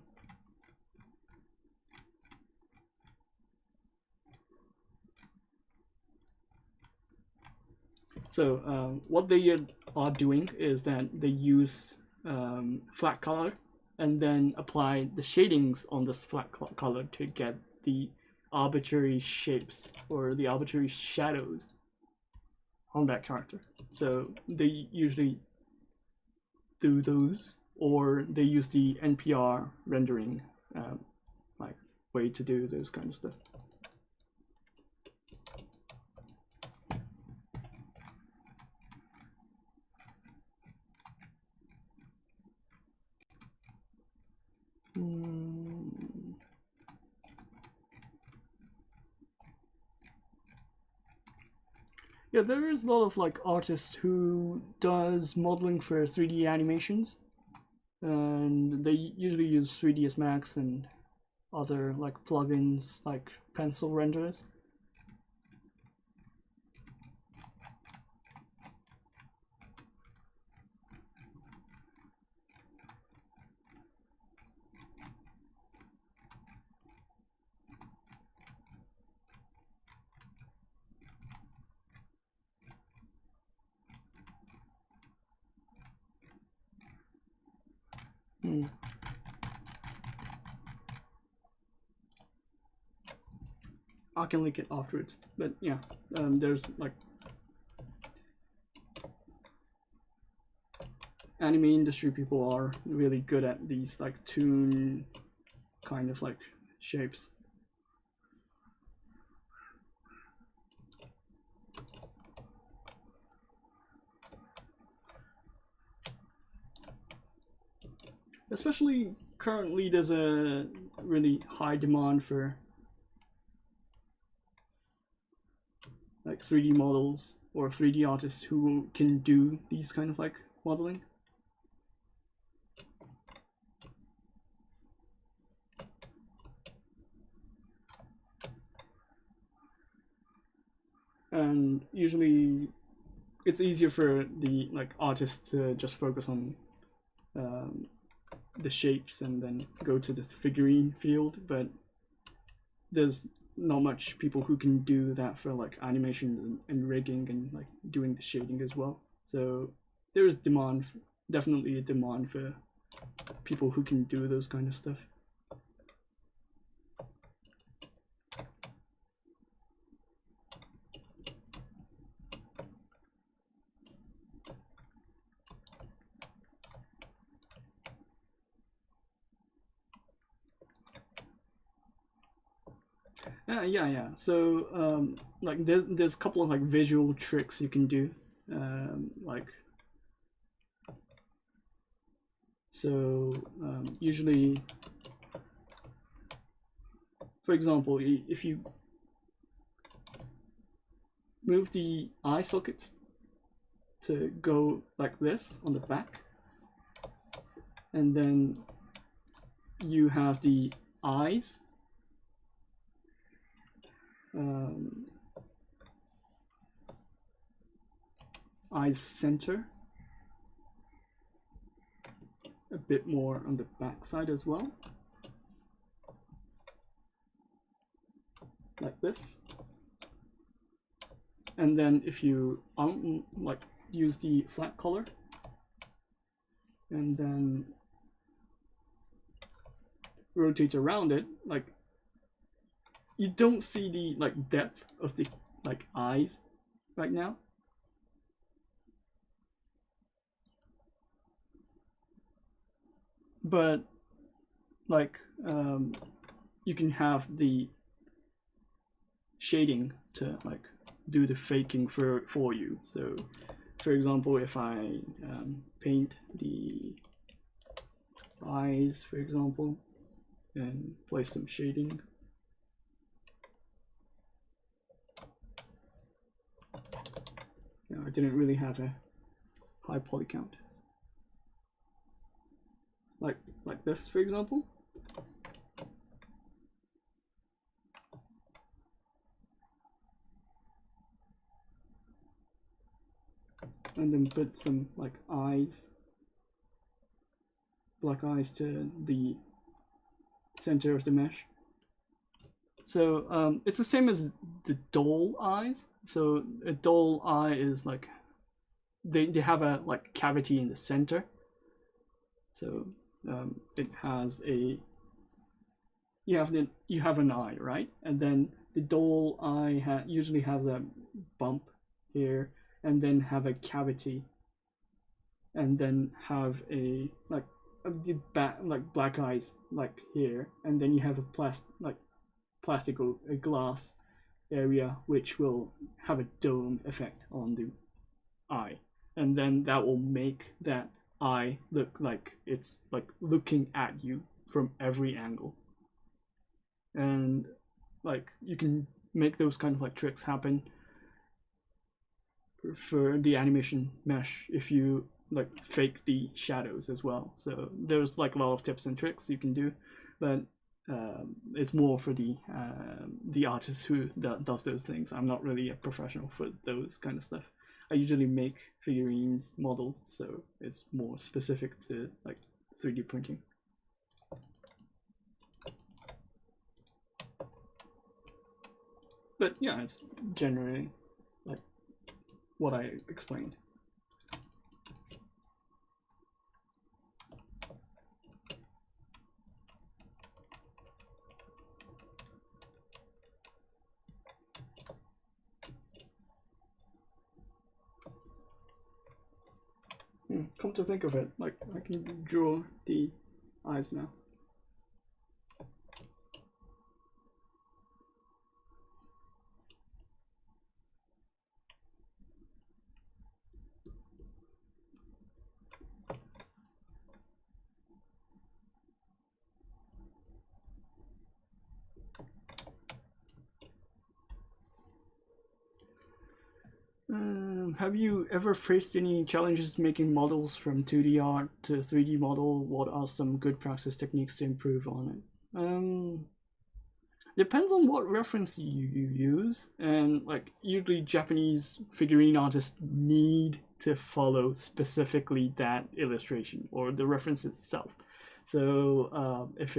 So what they are doing is that they use flat color and then apply the shadings on this flat color to get the arbitrary shapes or the arbitrary shadows on that character. So they usually do those, or they use the NPR rendering like way to do those kind of stuff. Yeah, there is a lot of like artists who does modeling for 3D animations, and they usually use 3ds Max and other like plugins like pencil renderers. I can link it afterwards, but yeah, there's like anime industry people are really good at these like toon kind of like shapes. Especially currently, there's a really high demand for like 3D models or 3D artists who can do these kind of like modeling. And usually it's easier for the like artists to just focus on the shapes and then go to this figurine field, but there's not much people who can do that for like animation and rigging and like doing the shading as well. So there is demand, definitely a demand for people who can do those kind of stuff. Yeah. So like there's a couple of like visual tricks you can do, like so usually, for example, if you move the eye sockets to go like this on the back, and then you have the eyes eyes center a bit more on the back side as well, like this. And then if you like use the flat color and then rotate around it, like you don't see the like depth of the like eyes right now. But like you can have the shading to like do the faking for you. So for example, if I paint the eyes, for example, and place some shading, I didn't really have a high poly count. Like this, for example. And then put some like eyes, black eyes to the center of the mesh. So it's the same as the doll eyes. So a doll eye is like they have a like cavity in the center. So it has a you have an eye, right? And then the doll eye usually has a bump here, and then have a cavity, and then have a like like black eyes like here, and then you have a plastic or a glass area which will have a dome effect on the eye, and then that will make that eye look like it's like looking at you from every angle. And like you can make those kind of like tricks happen for the animation mesh if you like fake the shadows as well. So there's like a lot of tips and tricks you can do, but it's more for the artist who does those things. I'm not really a professional for those kind of stuff. I usually make figurines, models, so it's more specific to like 3D printing. But yeah, it's generally like what I explained. Come to think of it, like I can draw the eyes now. Have you ever faced any challenges making models from 2D art to 3D model? What are some good practice techniques to improve on it? Depends on what reference you use, and like usually Japanese figurine artists need to follow specifically that illustration or the reference itself. So if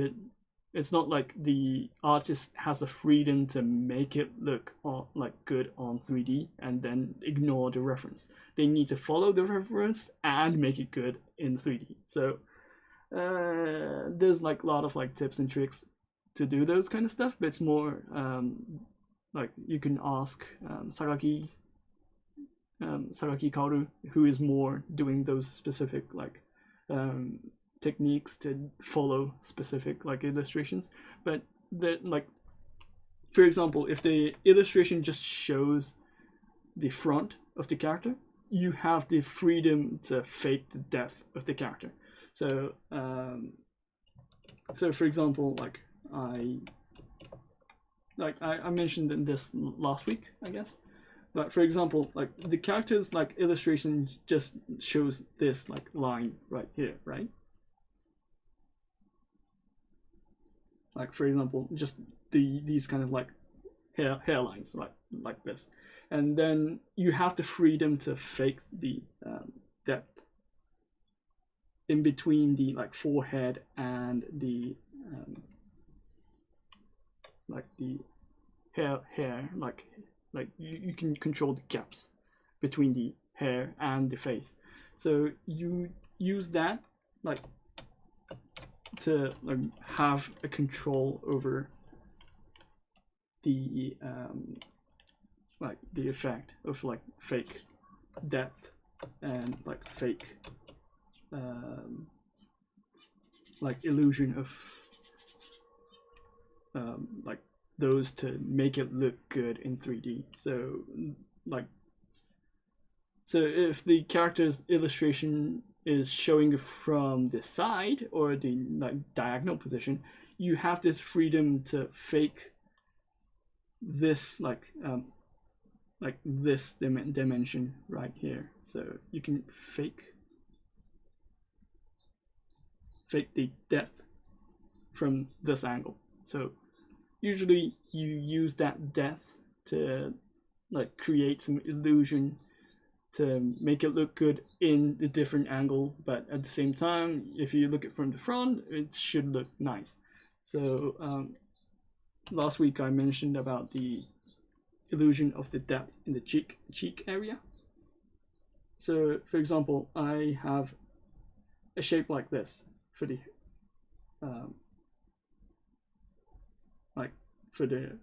it's not like the artist has the freedom to make it look like good on 3D and then ignore the reference. They need to follow the reference and make it good in 3D. So there's like a lot of like tips and tricks to do those kind of stuff, but it's more like you can ask Sagaki Kaoru, who is more doing those specific like techniques to follow specific like illustrations. But that like, for example, if the illustration just shows the front of the character, you have the freedom to fake the depth of the character. So so for example, like I mentioned in this last week, I guess. But for example, like the character's like illustration just shows this like line right here, right? Like for example, just these kind of like hairlines, right, like this, and then you have the freedom to fake the depth in between the like forehead and the like the hair like you can control the gaps between the hair and the face. So you use that like to like have a control over the like the effect of like fake depth and like fake like illusion of like those to make it look good in 3D. So like, so if the character's illustration is showing from the side or the like diagonal position, you have this freedom to fake this like this dimension right here. So you can fake the depth from this angle. So usually you use that depth to like create some illusion to make it look good in a different angle, but at the same time, if you look at it from the front, it should look nice. So last week I mentioned about the illusion of the depth in the cheek area. So for example, I have a shape like this for the like for the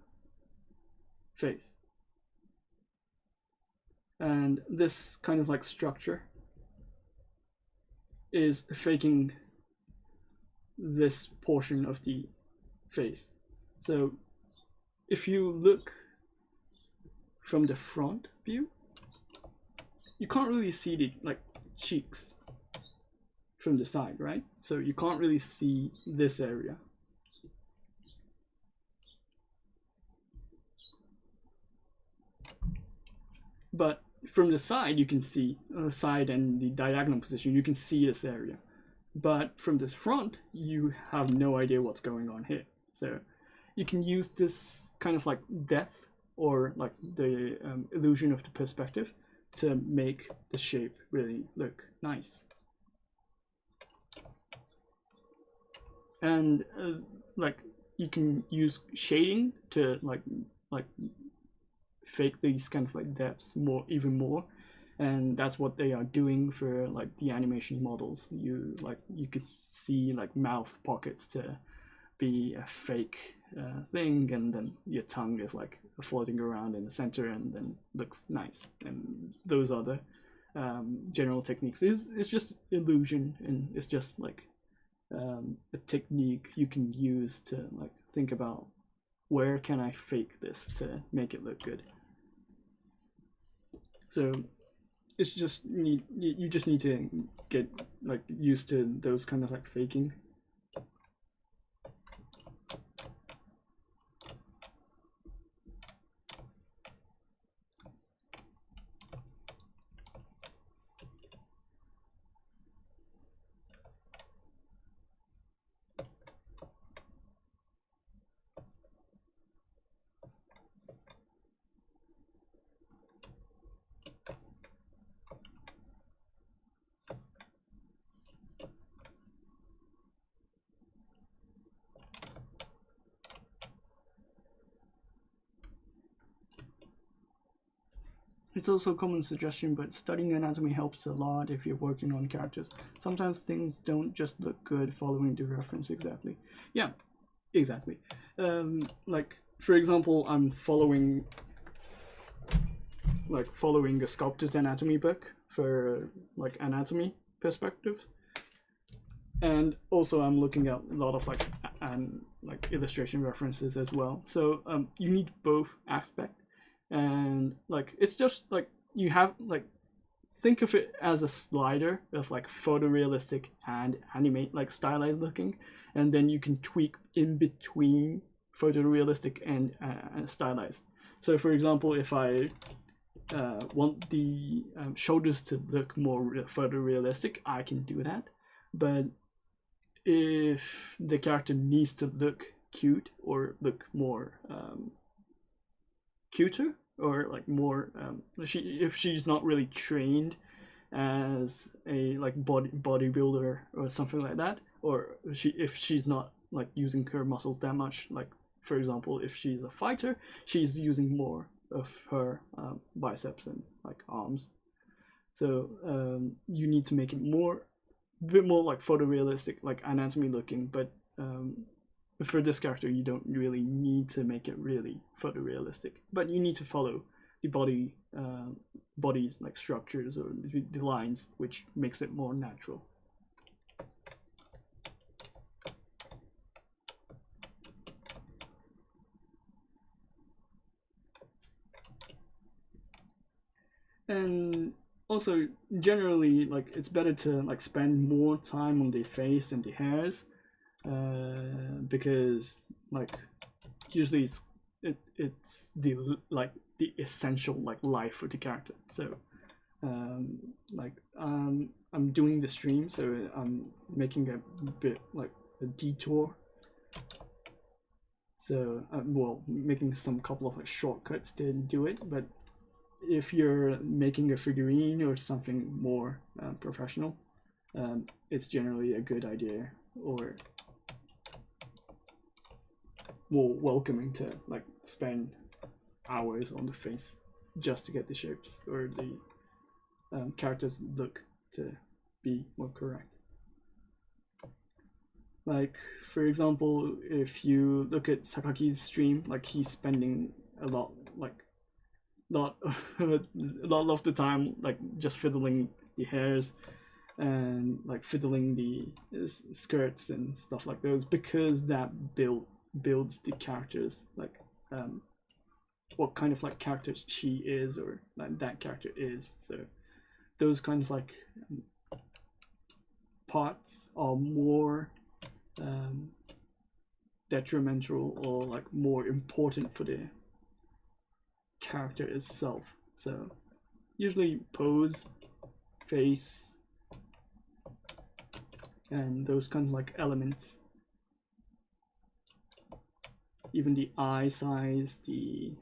face, and this kind of like structure is faking this portion of the face. So if you look from the front view, you can't really see the like cheeks from the side, right? So you can't really see this area. But from the side, you can see side and the diagonal position, you can see this area. But from this front, you have no idea what's going on here. So you can use this kind of like depth or like the illusion of the perspective to make the shape really look nice. And like you can use shading to like fake these kind of like depths even more, and that's what they are doing for like the animation models. You could see like mouth pockets to be a fake thing, and then your tongue is like floating around in the center and then looks nice. And those are the general techniques. It's just illusion, and it's just like a technique you can use to like think about where can I fake this to make it look good. So it's just you just need to get like used to those kind of like faking. It's also a common suggestion, but studying anatomy helps a lot if you're working on characters. Sometimes things don't just look good following the reference exactly. Yeah, exactly. Like, for example, I'm following a sculptor's anatomy book for like anatomy perspective. And also I'm looking at a lot of like illustration references as well. So you need both aspects. And like it's just like you have like think of it as a slider of like photorealistic and animate like stylized looking, and then you can tweak in between photorealistic and stylized. So for example, if I want the shoulders to look more photorealistic, I can do that. But if the character needs to look cute or look more cuter, or like more if she's not really trained as a like bodybuilder or something like that, or if she's not like using her muscles that much, like for example if she's a fighter, she's using more of her biceps and like arms. So you need to make it a bit more like photorealistic, like anatomy looking, but for this character you don't really need to make it really photorealistic, but you need to follow the body like structures or the lines, which makes it more natural. And also generally like it's better to like spend more time on the face and the hairs, because like usually it's the like the essential like life for the character. So like I'm doing the stream, so I'm making a bit like a detour. So well, making some couple of like shortcuts to do it. But if you're making a figurine or something more professional, it's generally a good idea or more welcoming to like spend hours on the face just to get the shapes or the characters look to be more correct. Like for example, if you look at Sakaki's stream, like he's spending a lot a lot of the time like just fiddling the hairs and like fiddling the skirts and stuff like those, because that builds the characters, like what kind of like character she is or like that character is. So those kind of like parts are more detrimental or like more important for the character itself. So usually pose, face, and those kind of like elements, even the eye size, the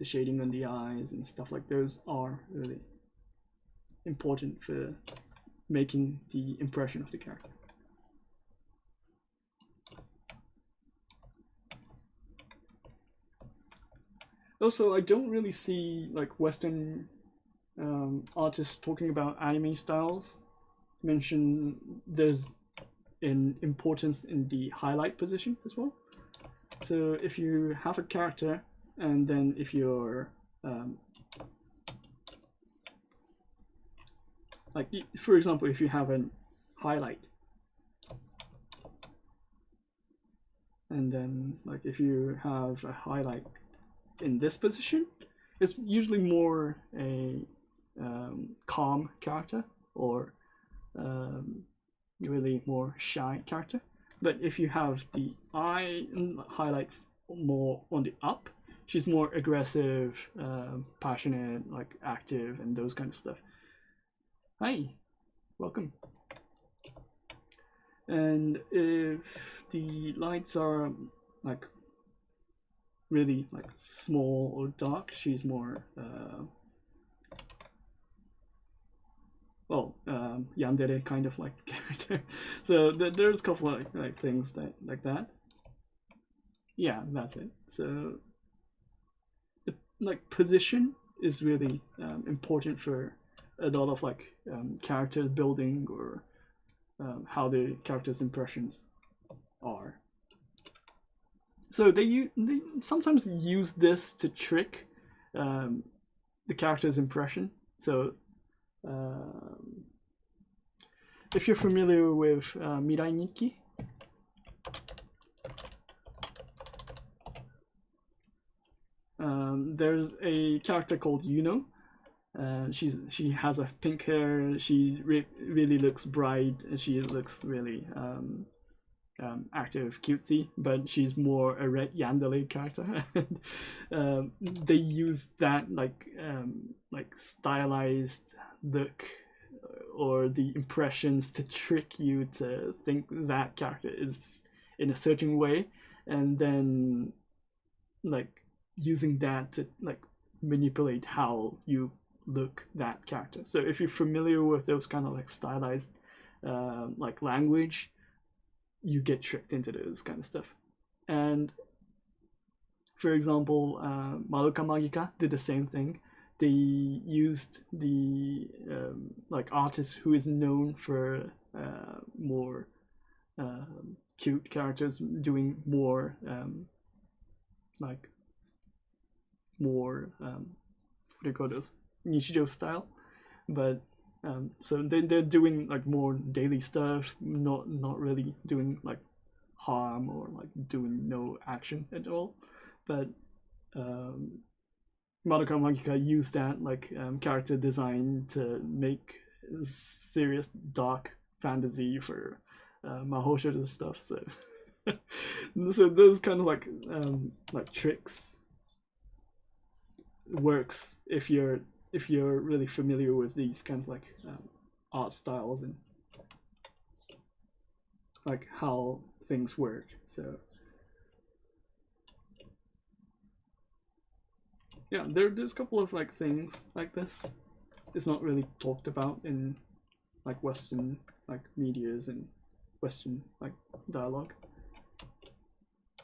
shading on the eyes and stuff like those are really important for making the impression of the character. Also, I don't really see like Western artists talking about anime styles. Mention there's an importance in the highlight position as well. So if you have a character, and then if you're like, for example, if you have a highlight, and then like if you have a highlight in this position, it's usually more a calm character or really more shy character. But if you have the eye highlights more on the up, she's more aggressive, passionate, like active, and those kind of stuff. Hi, welcome. And if the lights are like really like small or dark, she's more yandere kind of like character. So there's a couple of like things that like that. Yeah, that's it. So the like position is really important for a lot of like character building or how the character's impressions are. So they sometimes use this to trick the character's impression. So if you're familiar with Mirai Nikki, there's a character called Yuno. She has a pink hair. She really looks bright. She looks really active, cutesy, but she's more a red yandere character. They use that like stylized look or the impressions to trick you to think that character is in a certain way, and then like using that to like manipulate how you look that character. So if you're familiar with those kind of like stylized like language, you get tricked into those kind of stuff. And for example, Madoka Magica did the same thing. They used the like artist who is known for more cute characters doing more like more what do you call those, Nichijou style, but so they're doing like more daily stuff, not really doing like harm or like doing no action at all. But Madoka Magica used that like character design to make serious dark fantasy for Mahou Shoujo stuff. So so those kind of like tricks works if you're really familiar with these kind of like art styles and like how things work. So yeah, there's a couple of like things like this. It's not really talked about in like Western like medias and Western like dialogue,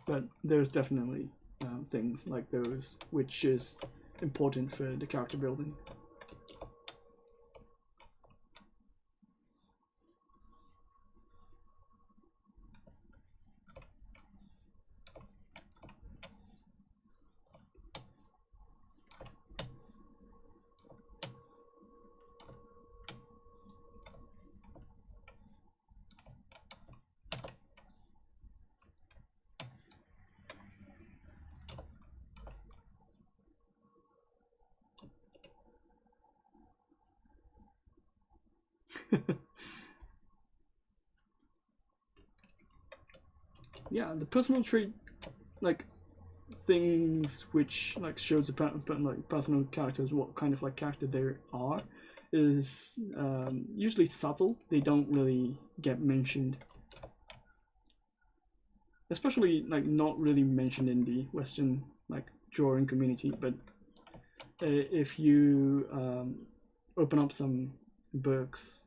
but there's definitely things like those which is important for the character building. Yeah, the personal trait, like things which like shows the like personal characters what kind of like character they are, is usually subtle. They don't really get mentioned, especially like not really mentioned in the Western like drawing community. But if you open up some books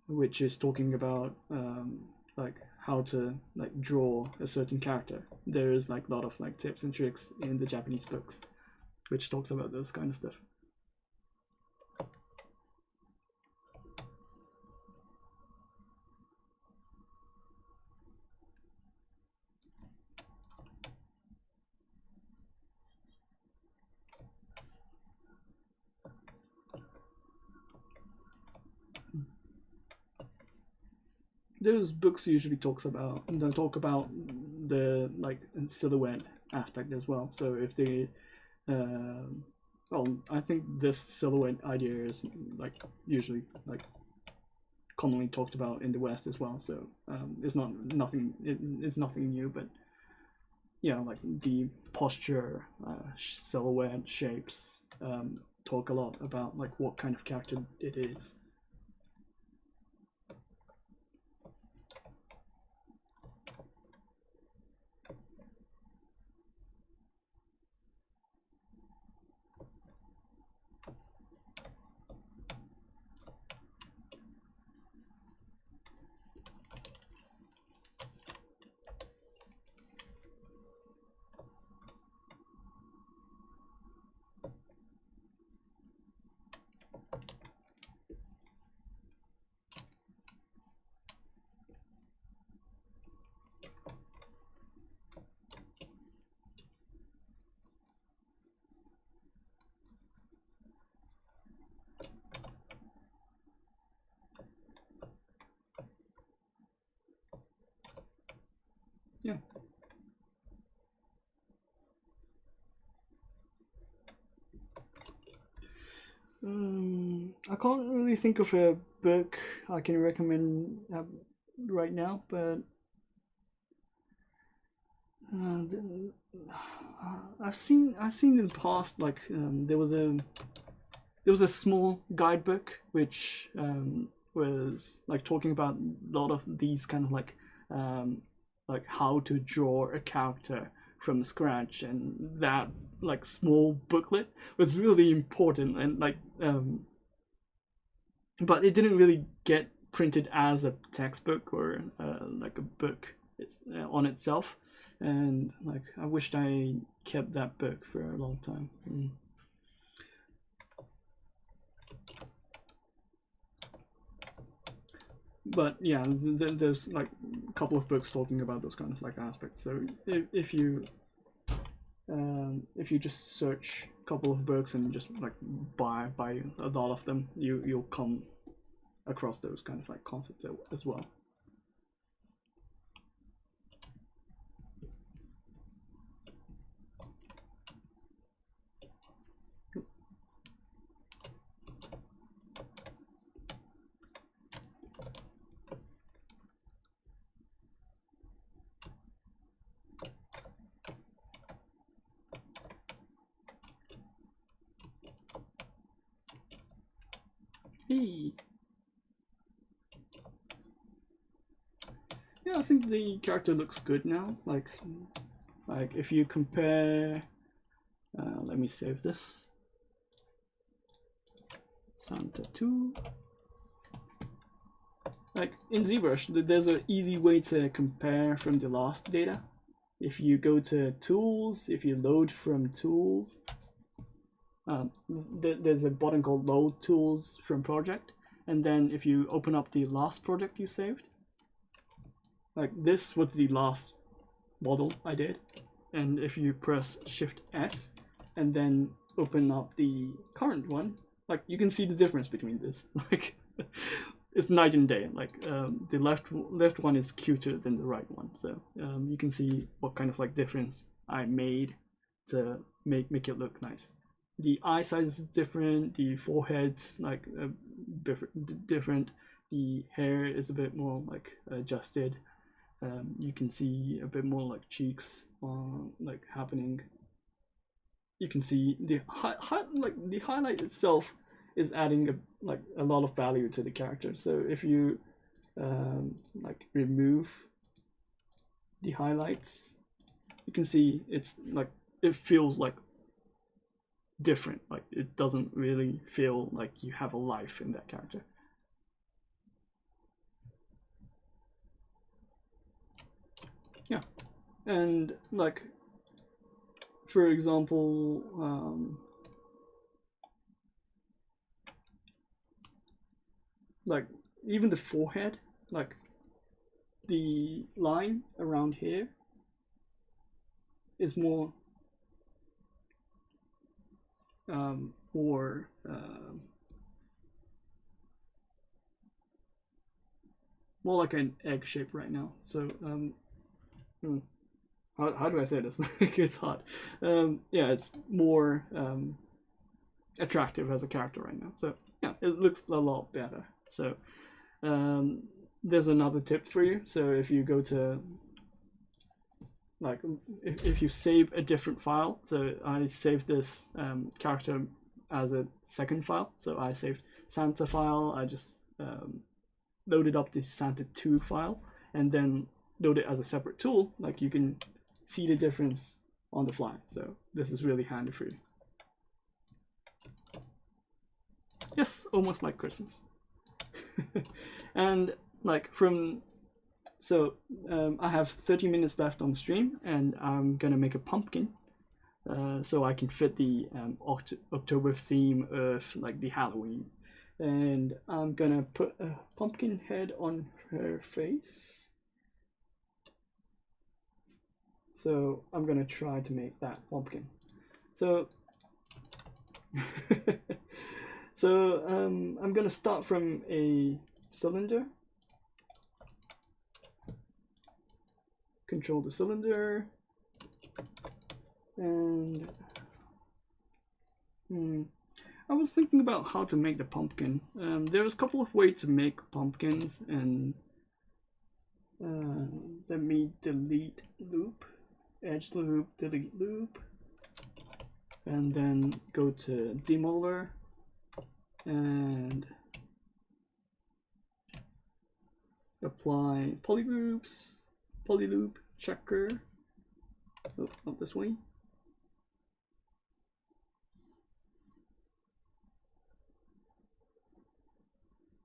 which is talking about like how to like draw a certain character, there is like a lot of like tips and tricks in the Japanese books which talks about this kind of stuff. Those books usually talk about the like silhouette aspect as well. So if they well, I think this silhouette idea is like usually like commonly talked about in the West as well. So it's nothing new, but yeah, like the posture, silhouette, shapes talk a lot about like what kind of character it is. Yeah. I can't really think of a book I can recommend right now, but I've seen in the past like there was a small guidebook which was like talking about a lot of these kind of like how to draw a character from scratch, and that like small booklet was really important, and like but it didn't really get printed as a textbook or like a book on itself, and like I wished I kept that book for a long time. But yeah, there's like a couple of books talking about those kind of like aspects. So if you just search a couple of books and just like buy a lot of them, you'll come across those kind of like concepts as well. Hey. Yeah, I think the character looks good now. Like if you compare, let me save this. Santa 2. Like in ZBrush, there's an easy way to compare from the last data. If you go to tools, if you load from tools, there's a button called load tools from project, and then if you open up the last project you saved, like this was the last model I did, and if you press Shift S and then open up the current one, like you can see the difference between this. Like it's night and day. Like the left one is cuter than the right one, so you can see what kind of like difference I made to make it look nice. The eye size is different, the forehead's like different, the hair is a bit more like adjusted. You can see a bit more like cheeks like happening. You can see the the highlight itself is adding a lot of value to the character. So if you like remove the highlights, you can see it's like it feels like different. Like it doesn't really feel like you have a life in that character. Yeah, and like for example, like even the forehead, like the line around here is more more like an egg shape right now. So how do I say this? It's hard. Yeah, it's more attractive as a character right now. So yeah, it looks a lot better. So there's another tip for you. So if you go to like if you save a different file, so I saved this character as a second file. So I saved Santa file. I just loaded up the Santa 2 file and then load it as a separate tool. Like you can see the difference on the fly. So this is really handy for you. Yes, almost like Christmas. And like from so I have 30 minutes left on stream, and I'm gonna make a pumpkin so I can fit the October theme of like the Halloween. And I'm gonna put a pumpkin head on her face. So I'm gonna try to make that pumpkin. So so I'm gonna start from a cylinder. Control the cylinder, and I was thinking about how to make the pumpkin. There's a couple of ways to make pumpkins, and let me delete loop, edge loop, delete loop, and then go to Demoler and apply polygroups, polyloop checker. Oh, not this way.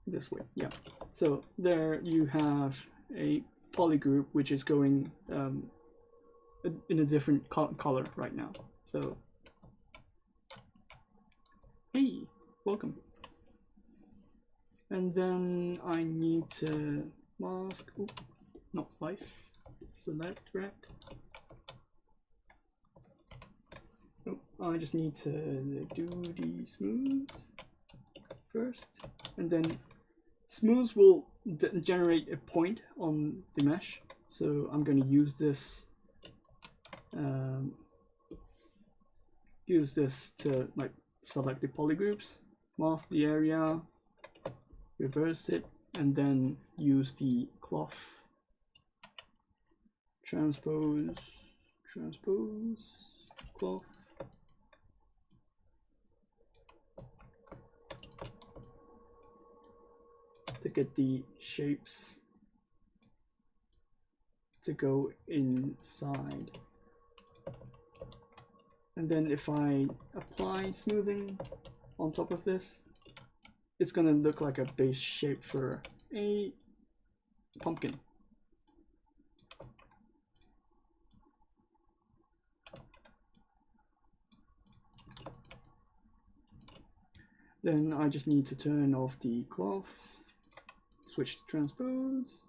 This way, yeah. So there you have a polygroup which is going in a different color right now. So hey, welcome. And then I need to mask, not slice, select rect. I just need to do the smooth first, and then smooth will generate a point on the mesh. So I'm going to use this to like select the polygroups, mask the area, reverse it, and then use the cloth transpose cloth. get the shapes to go inside. And then if I apply smoothing on top of this, it's gonna look like a base shape for a pumpkin. Then I just need to turn off the cloth, switch to transpose.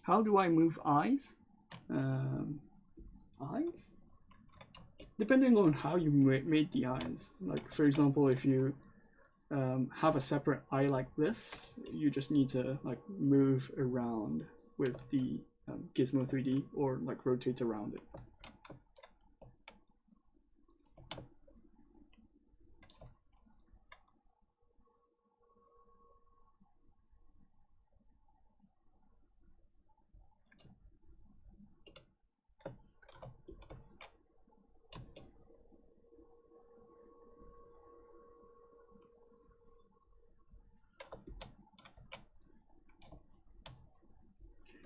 How do I move eyes? Eyes? Depending on how you made the eyes. Like, for example, if you have a separate eye like this, you just need to like move around with the Gizmo 3D or like rotate around it.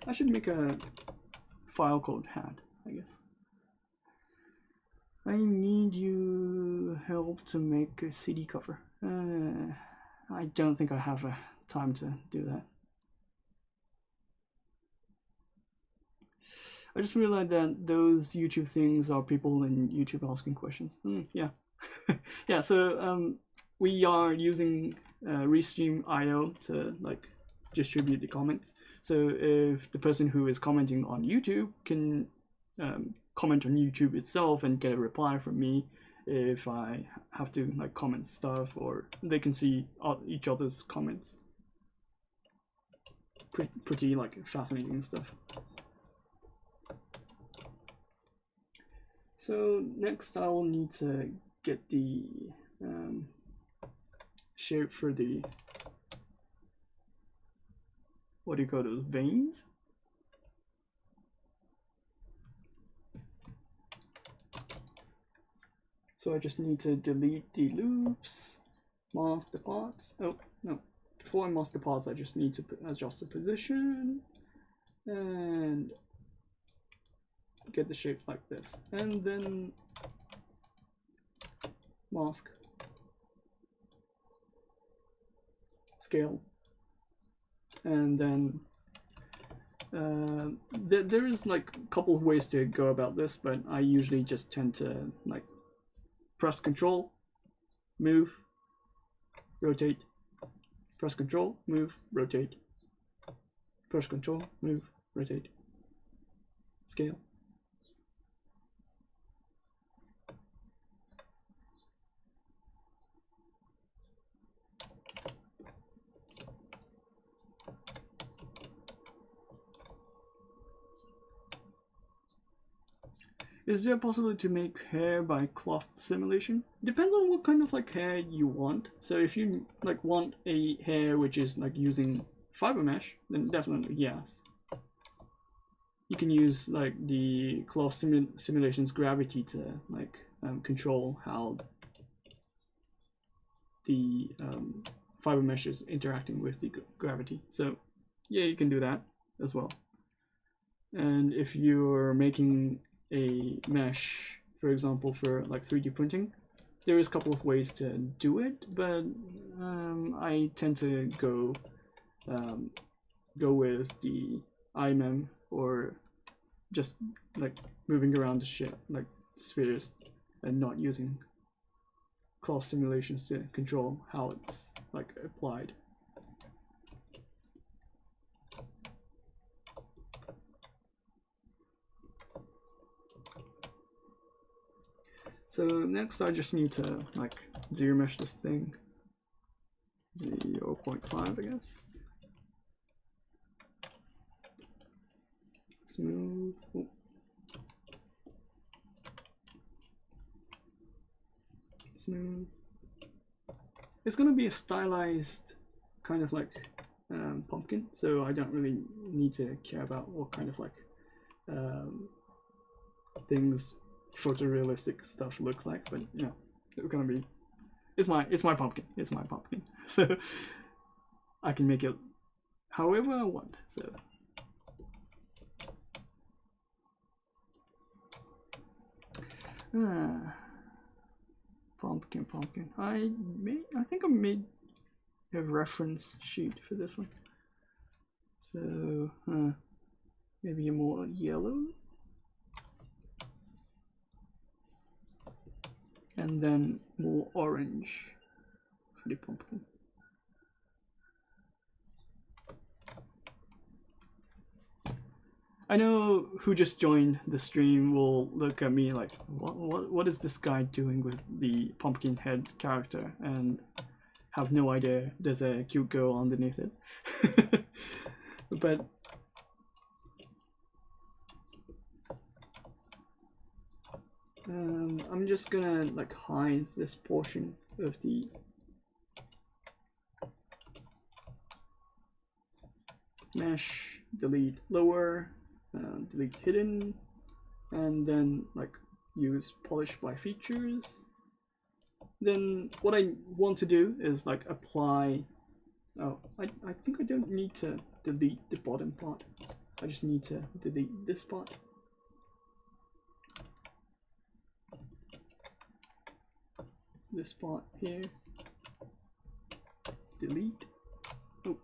I should make a file called hat, I guess. I need you help to make a CD cover. I don't think I have time to do that. I just realized that those YouTube things are people in YouTube asking questions. Yeah. Yeah, so we are using Restream.io to like distribute the comments. So if the person who is commenting on YouTube can comment on YouTube itself and get a reply from me if I have to like comment stuff, or they can see each other's comments. Pretty like fascinating stuff. So next I'll need to get the shape for the, what do you call those, veins? So I just need to delete the loops, mask the parts. Oh, no. Before I mask the parts, I just need to adjust the position and get the shape like this. And then mask, scale, and then there is like a couple of ways to go about this, but I usually just tend to like press Control, move, rotate, press Control, move, rotate, press Control, move, rotate, scale. Is there a possibility to make hair by cloth simulation? Depends on what kind of like hair you want. So if you like want a hair which is like using fiber mesh, then definitely yes. You can use like the cloth simulation's gravity to like control how the fiber mesh is interacting with the gravity. So yeah, you can do that as well. And if you're making a mesh, for example, for like 3D printing, there is a couple of ways to do it, but I tend to go with the IMM, or just like moving around the shit like spheres and not using cloth simulations to control how it's like applied. So next I just need to like zero mesh this thing, 0.5 I guess. Smooth. Oh. Smooth. It's gonna be a stylized kind of like pumpkin, so I don't really need to care about what kind of like things photorealistic stuff looks like, but you know, it's gonna be it's my pumpkin. It's my pumpkin. So I can make it however I want. So pumpkin. I think I made a reference sheet for this one. So maybe a more yellow, and then more orange for the pumpkin. I know who just joined the stream will look at me like, what is this guy doing with the pumpkin head character, and have no idea there's a cute girl underneath it. But I'm just gonna like hide this portion of the mesh, delete lower, delete hidden, and then like use polish by features. Then what I want to do is like apply, oh, I think I don't need to delete the bottom part. I just need to delete this part. This part here, delete, oh,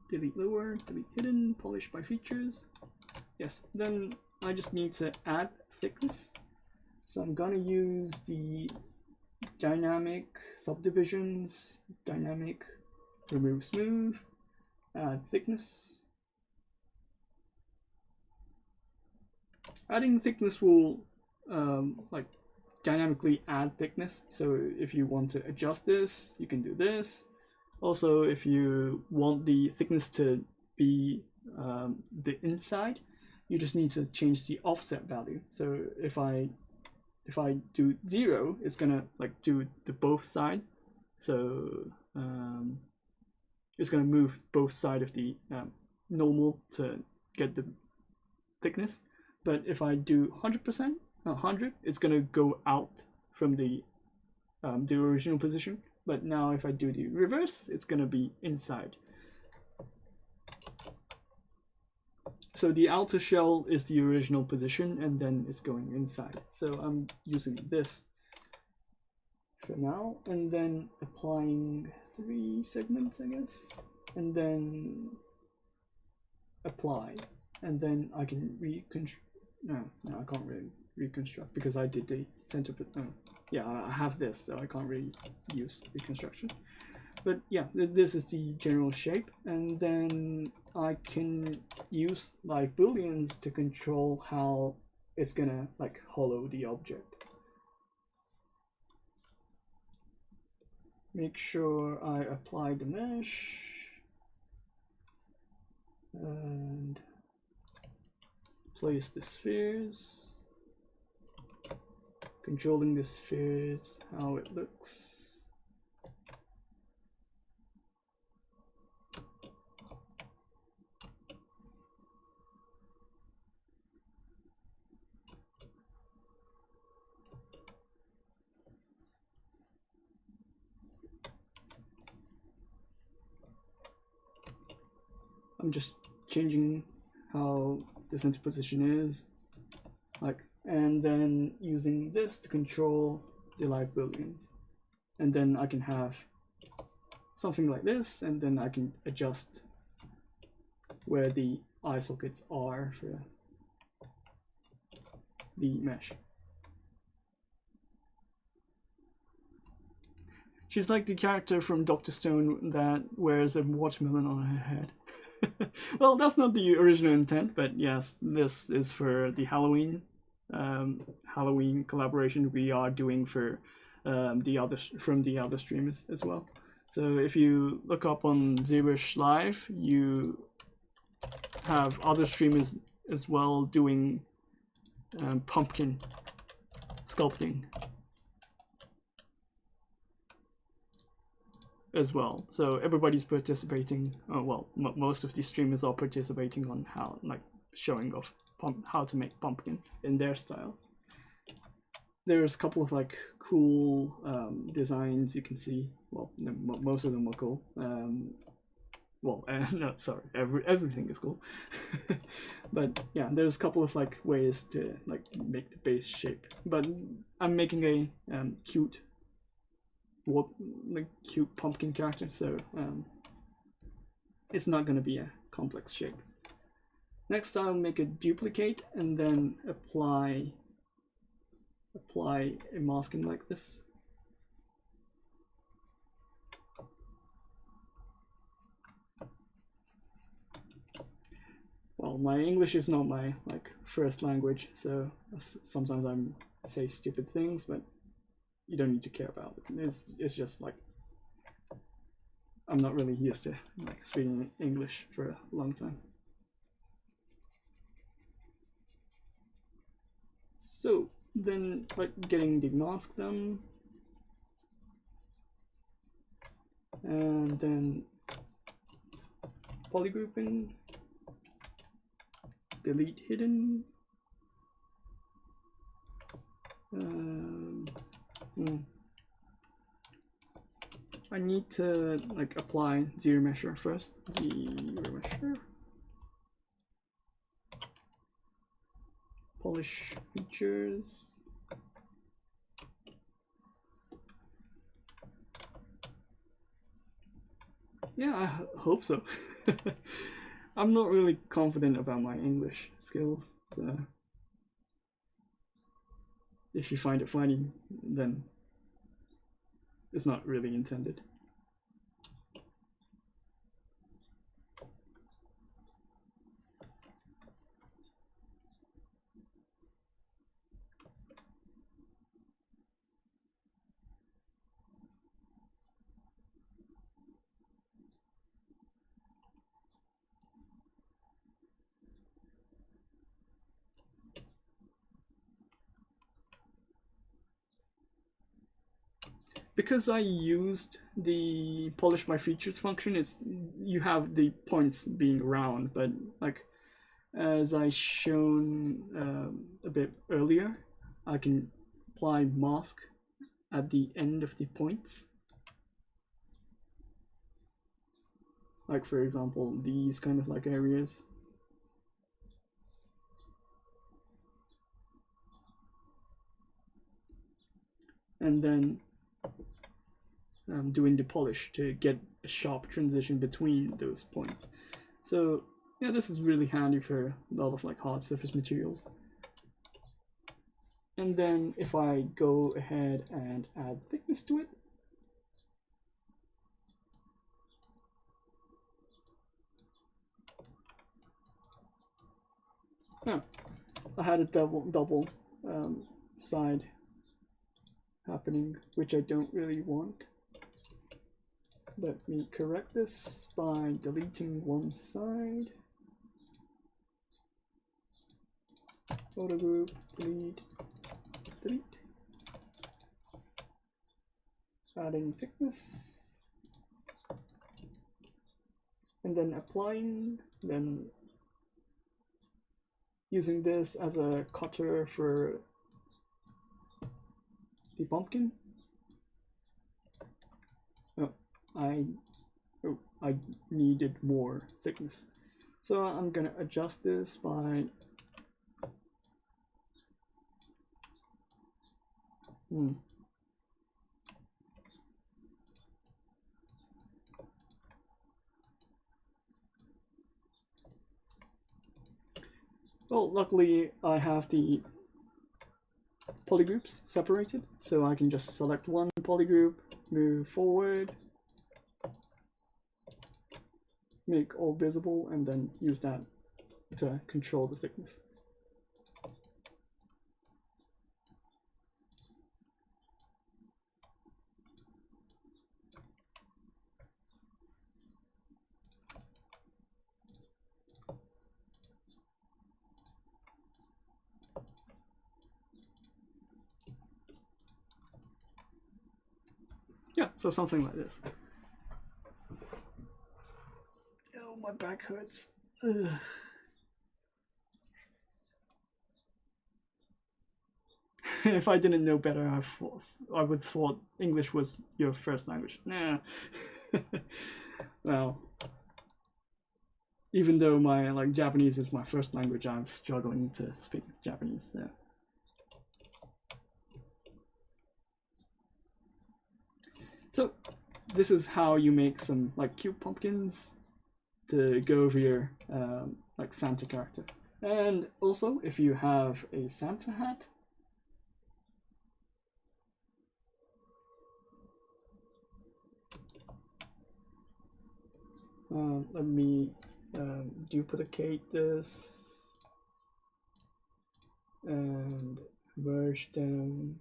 delete lower, delete hidden, polish by features. Yes, then I just need to add thickness. So I'm gonna use the dynamic subdivisions, dynamic remove smooth, add thickness. Adding thickness will like dynamically add thickness. So if you want to adjust this, you can do this. Also, if you want the thickness to be the inside, you just need to change the offset value. So if I do 0, it's gonna like do the both side. So it's gonna move both side of the normal to get the thickness. But if I do 100%, 100, it's gonna go out from the original position. But now if I do the reverse, it's gonna be inside. So the outer shell is the original position, and then it's going inside. So I'm using this for now, and then applying 3 segments, I guess, and then apply, and then I can reconstruct. No, I can't really reconstruct because I did the center. Oh, yeah, I have this, so I can't really use reconstruction. But yeah, this is the general shape, and then I can use like booleans to control how it's gonna like hollow the object. Make sure I apply the mesh and place the spheres, controlling the spheres, how it looks. I'm just changing how the center position is, like, and then using this to control the live booleans, and then I can have something like this, and then I can adjust where the eye sockets are for the mesh. She's like the character from Dr. Stone that wears a watermelon on her head. Well, that's not the original intent, but yes, this is for the Halloween collaboration we are doing for the other streamers as well. So if you look up on ZBrush Live, you have other streamers as well doing pumpkin sculpting. as well. So everybody's participating. Well, most of the streamers are participating on how, like, showing off how to make pumpkin in their style. There's a couple of like cool designs you can see. Well, no, most of them are cool. Well, no, sorry, everything is cool. But yeah, there's a couple of like ways to like make the base shape. But I'm making a cute pumpkin character, so it's not gonna be a complex shape. Next, I'll make a duplicate and then apply a masking like this. Well, my English is not my like first language, so sometimes I say stupid things, but you don't need to care about it. It's just like I'm not really used to like speaking English for a long time. So then, like, getting the mask done, and then polygrouping, delete hidden. I need to like apply ZRemesher first. ZRemesher. Polish features. Yeah, I hope so. I'm not really confident about my English skills, so if you find it funny, then it's not really intended. Because I used the polish by features function, it's you have the points being round, but like as I shown a bit earlier, I can apply mask at the end of the points. Like for example, these kind of like areas. And then doing the polish to get a sharp transition between those points. So yeah, this is really handy for a lot of like hard surface materials. And then if I go ahead and add thickness to it, I had a double side happening, which I don't really want. Let me correct this by deleting one side. Photo group, delete. Adding thickness. And then applying, then using this as a cutter for the pumpkin. I needed more thickness, so I'm gonna adjust this by well, luckily I have the polygroups separated, so I can just select one polygroup, move forward, make all visible, and then use that to control the thickness. Yeah, so something like this. back hurts. Ugh. If I didn't know better, I would thought English was your first language. Nah. Well, even though my Japanese is my first language, I'm struggling to speak Japanese. Yeah. So this is how you make some cute pumpkins to go over your Santa character. And also, if you have a Santa hat, let me duplicate this and merge them.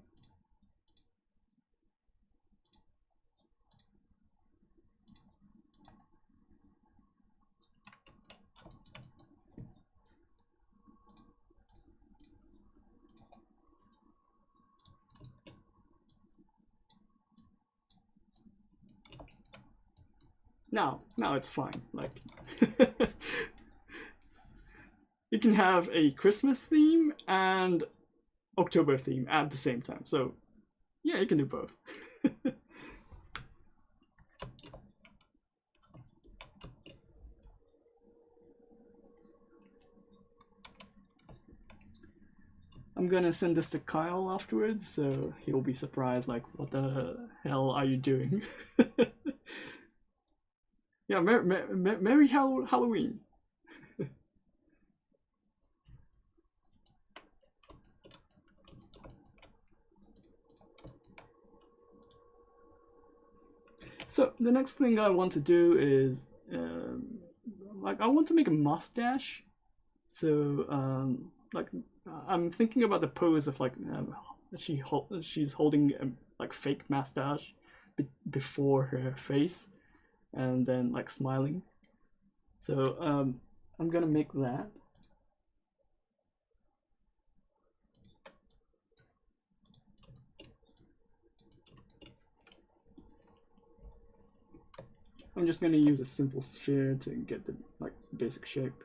Now it's fine. You can have a Christmas theme and October theme at the same time. So yeah, you can do both. I'm gonna send this to Kyle afterwards, so he'll be surprised, what the hell are you doing? Yeah, Merry Halloween! So the next thing I want to do is, I want to make a mustache. So, I'm thinking about the pose of she's holding a fake mustache before her face, and then smiling. So I'm gonna make that. I'm just gonna use a simple sphere to get the basic shape.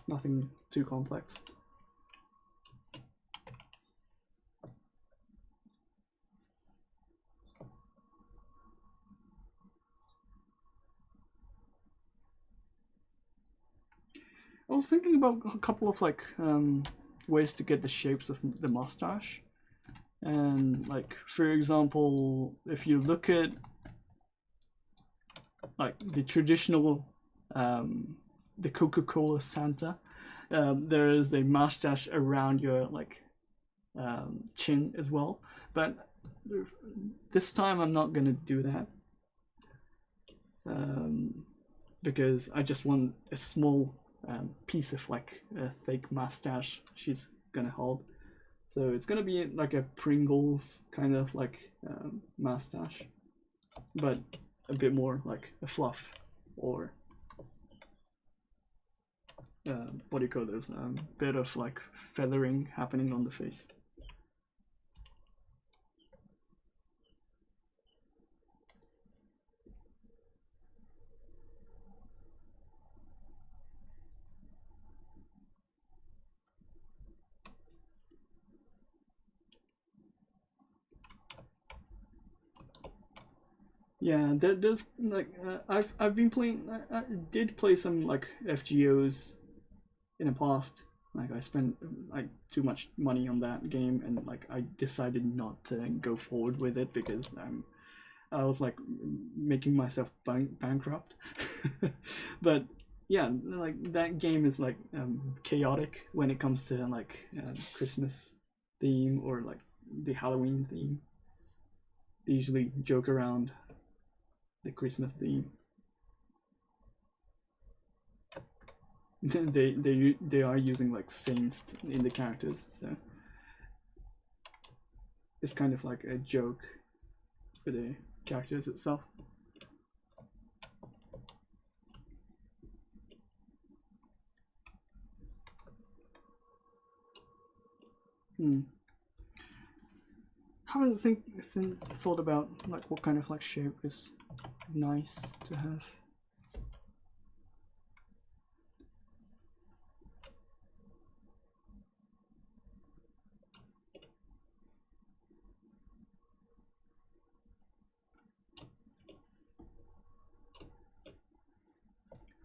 Nothing too complex. I was thinking about a couple of ways to get the shapes of the mustache, and for example, if you look at the traditional the Coca-Cola Santa, there is a mustache around your chin as well, but this time I'm not gonna do that because I just want a small piece of a fake mustache she's gonna hold. So it's gonna be a Pringles kind of mustache, but a bit more a fluff, or what do you call those? Bit of feathering happening on the face. Yeah, there's I've been playing. I did play some FGOs in the past. I spent too much money on that game, and I decided not to go forward with it because I was making myself bankrupt. But yeah, that game is chaotic when it comes to Christmas theme or the Halloween theme. They usually joke around the Christmas theme. they are using saints in the characters, so it's kind of a joke for the characters itself. Haven't thought about what kind of shape is nice to have.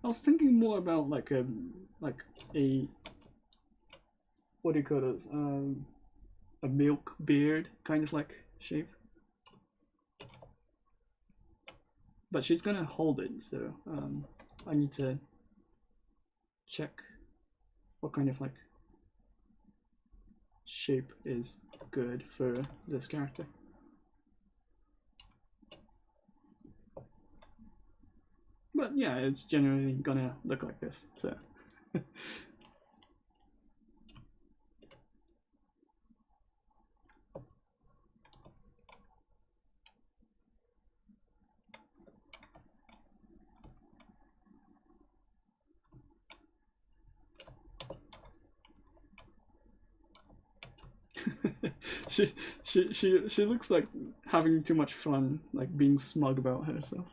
I was thinking more about like a what do you call those? A milk beard kind of like shape. But she's gonna hold it, so I need to check what kind of like shape is good for this character. But yeah, it's generally gonna look like this, so. she looks like having too much fun, like being smug about herself.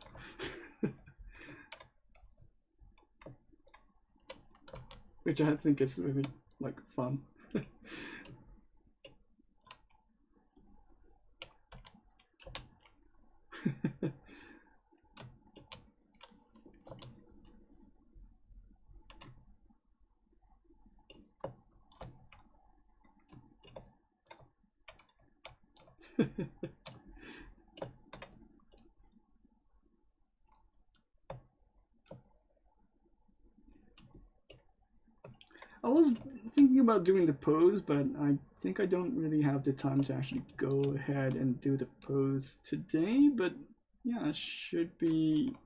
Which I think is really like fun. I was thinking about doing the pose, but I think I don't really have the time to actually go ahead and do the pose today. But yeah, it should be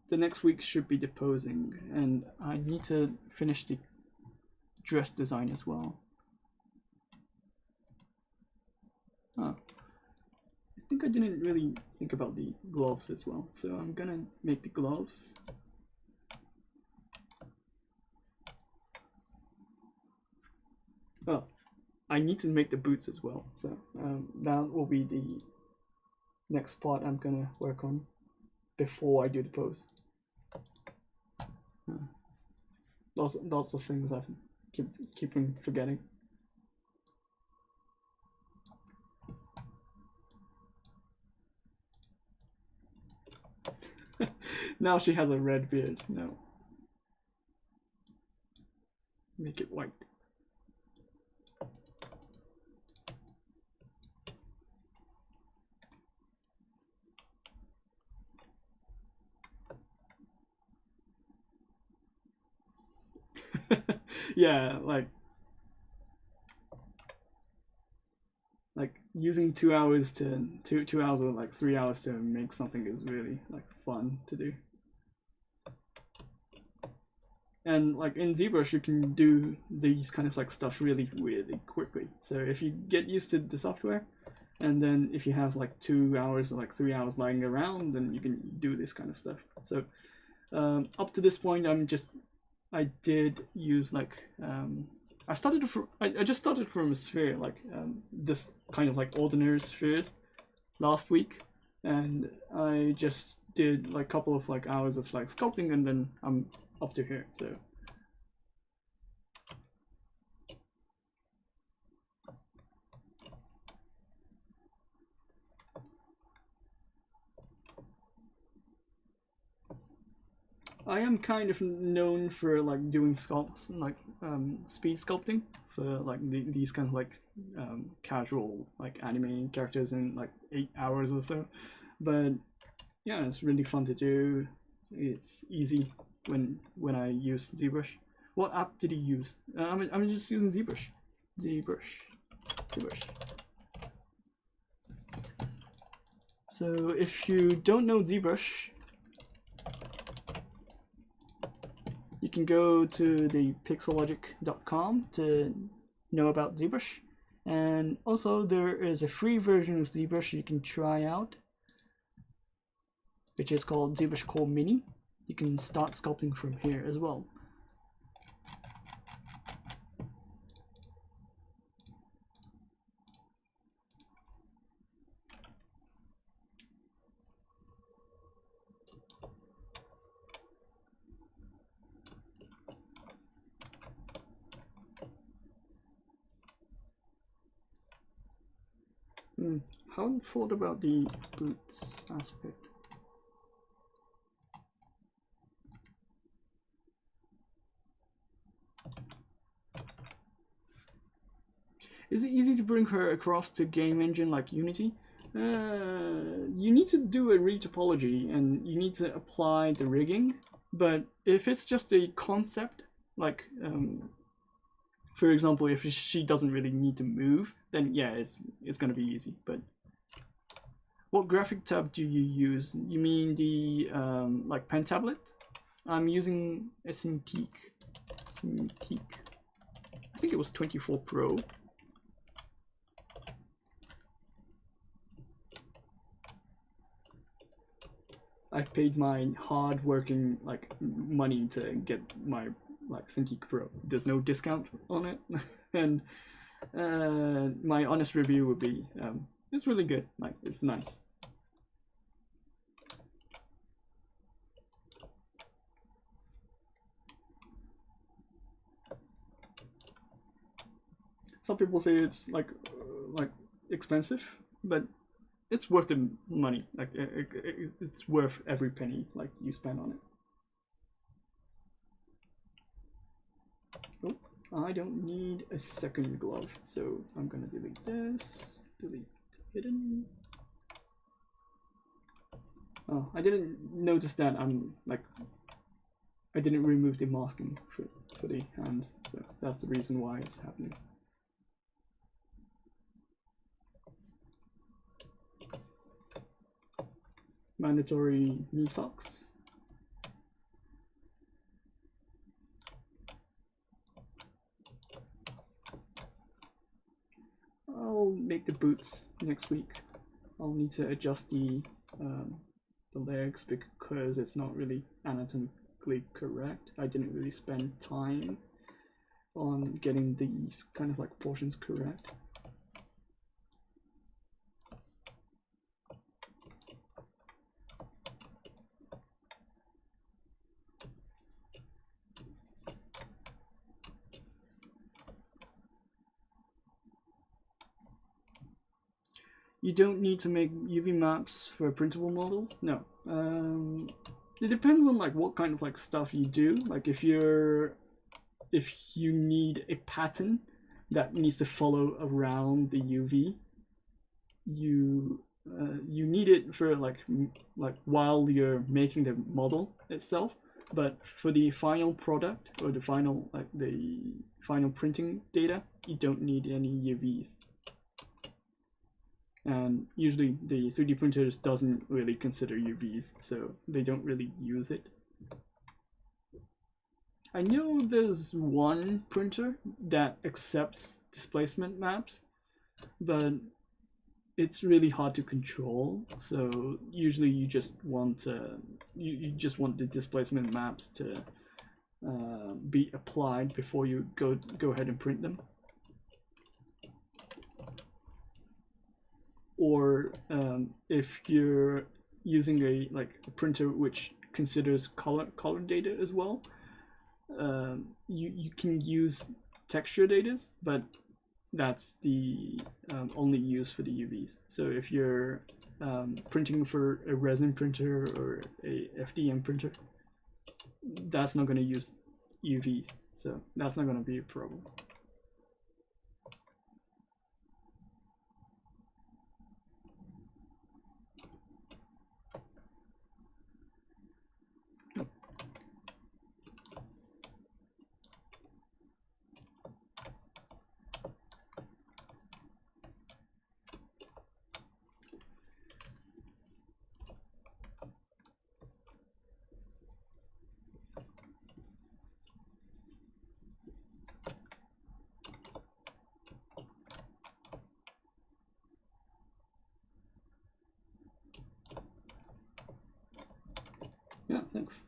the next week should be the posing, and I need to finish the dress design as well. Oh, I think I didn't really think about the gloves as well, so I'm gonna make the gloves. Oh, I need to make the boots as well, so that will be the next part I'm gonna work on before I do the pose. Lots of things I keep on forgetting. Now she has a red beard. No, make it white. Yeah, like using 2 hours to 2 hours or like 3 hours to make something is really like fun to do. And like in ZBrush, you can do these kind of like stuff really quickly. So if you get used to the software, and then if you have like 2 hours or like 3 hours lying around, then you can do this kind of stuff. So up to this point, I did use like I just started from a sphere, like this kind of like ordinary spheres last week, and I just did like a couple of like hours of like sculpting, and then I'm up to here. So I am kind of known for like doing sculpts, like speed sculpting for like these kind of like casual like anime characters in like 8 hours or so. But yeah, it's really fun to do. It's easy when I use ZBrush. What app did you use? I'm just using ZBrush. ZBrush. So if you don't know ZBrush, you can go to the pixologic.com to know about ZBrush. And also there is a free version of ZBrush you can try out, which is called ZBrush Core Mini. You can start sculpting from here as well. Haven't thought about the boots aspect. Is it easy to bring her across to game engine like Unity? You need to do a retopology and you need to apply the rigging. But if it's just a concept, like for example, if she doesn't really need to move, then yeah, it's gonna be easy. But what graphic tab do you use? You mean the like pen tablet? I'm using a Cintiq. I think it was 24 Pro. I've paid my hard-working like money to get my like Cintiq Pro. There's no discount on it, and my honest review would be it's really good. Like it's nice. Some people say it's like expensive, but it's worth the money. Like it's worth every penny like you spend on it. Oh, I don't need a second glove, so I'm gonna delete this. Delete hidden. Oh, I didn't notice that I didn't remove the masking for the hands, so that's the reason why it's happening. Mandatory knee socks. I'll make the boots next week. I'll need to adjust the legs because it's not really anatomically correct. I didn't really spend time on getting these kind of like portions correct. You don't need to make UV maps for printable models? No. It depends on like what kind of like stuff you do. Like if you need a pattern that needs to follow around the UV, you need it for like while you're making the model itself. But for the final product or the final printing data, you don't need any UVs. And usually the 3D printers doesn't really consider UVs, so they don't really use it. I know there's one printer that accepts displacement maps, but it's really hard to control. So usually you just want the displacement maps to be applied before you go ahead and print them. Or if you're using a printer which considers color data as well, you can use texture data, but that's the only use for the UVs. So if you're printing for a resin printer or a FDM printer, that's not going to use UVs, so that's not going to be a problem. Yeah, thanks.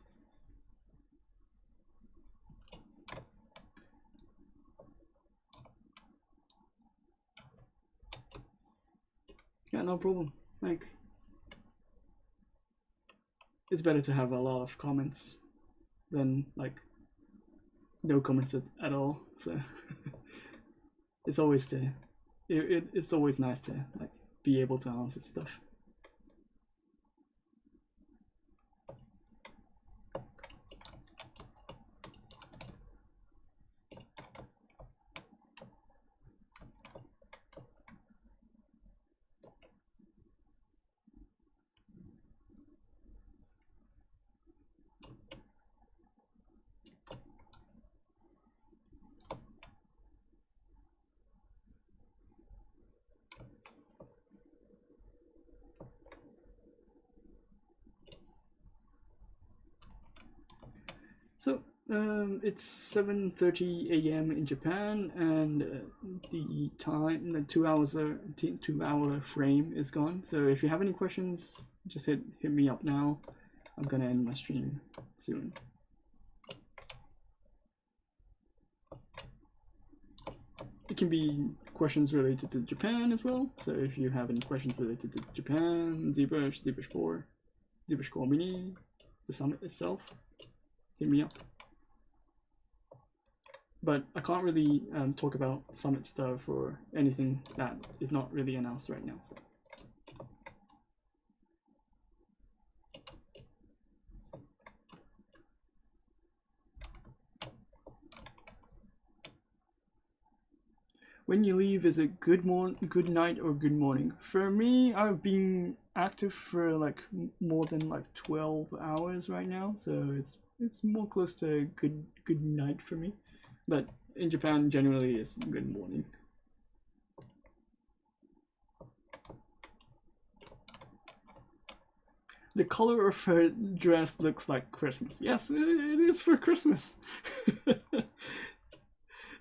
Yeah, no problem. Like, it's better to have a lot of comments than like no comments at all. So it's always it's always nice to like be able to answer stuff. So it's 7:30 a.m. in Japan, and the time, the 2 hour frame is gone. So if you have any questions, just hit me up now. I'm gonna end my stream soon. It can be questions related to Japan as well. So if you have any questions related to Japan, ZBrush, ZBrush Core, ZBrush Core Mini, the summit itself, hit me up. But I can't really talk about summit stuff or anything that is not really announced right now. So. When you leave, is it good night, or good morning? For me, I've been active for like more than like 12 hours right now, so it's more close to good night for me. But in Japan, generally, it's good morning. The color of her dress looks like Christmas. Yes, it is for Christmas.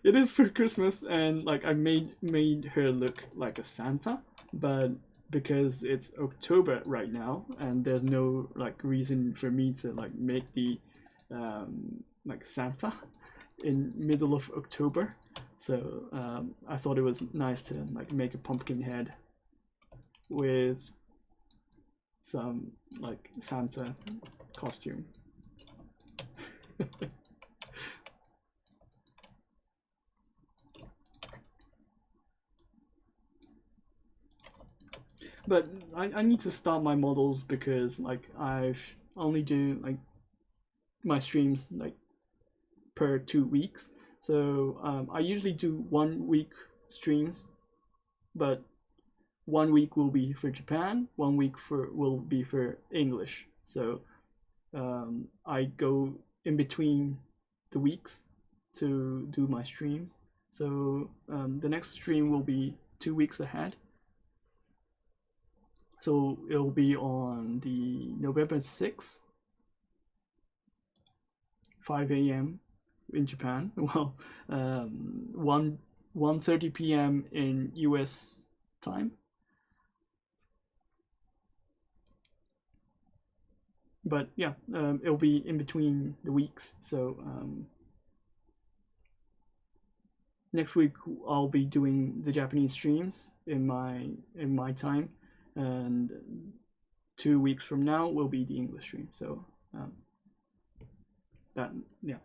It is for Christmas, and like I made her look like a Santa, but because it's October right now and there's no like reason for me to like make the like Santa in middle of October, so I thought it was nice to like make a pumpkin head with some like Santa costume. But I need to start my models because like I've only do like my streams like per 2 weeks. So I usually do 1 week streams, but 1 week will be for Japan, 1 week will be for English. So I go in between the weeks to do my streams. So the next stream will be 2 weeks ahead. So it'll be on the November 6th, 5 a.m. in Japan. Well, 1:30 p.m. in US time. But yeah, it'll be in between the weeks. So next week I'll be doing the Japanese streams in my time, and 2 weeks from now will be the English stream. So that, yeah.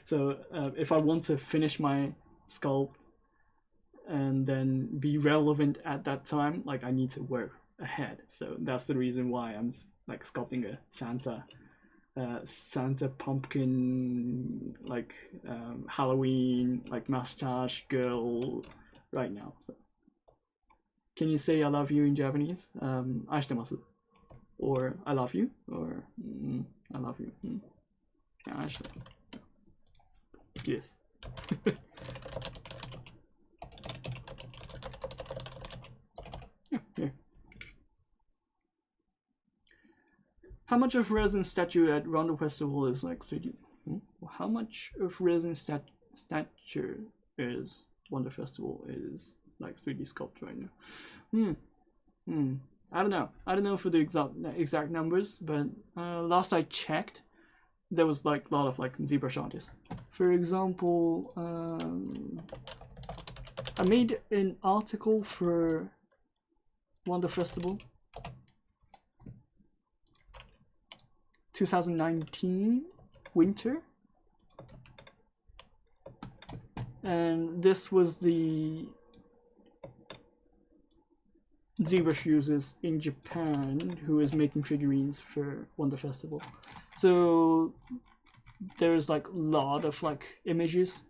So if I want to finish my sculpt and then be relevant at that time, like I need to work ahead. So that's the reason why I'm like sculpting a Santa pumpkin, like Halloween, like mustache girl right now. So can you say I love you in Japanese? 愛してます or I love you, or I love you. 愛してます。好きです。yeah. How much of resin statue at Rondo Festival is like 3D? How much of resin statue is Wonder Festival is like 3D sculpt right now? I don't know. I don't know for the exact numbers, but last I checked, there was like a lot of like ZBrush artists. For example, I made an article for Wonder Festival 2019 winter, and this was the ZBrush users in Japan who is making figurines for Wonder Festival. So there's like a lot of like images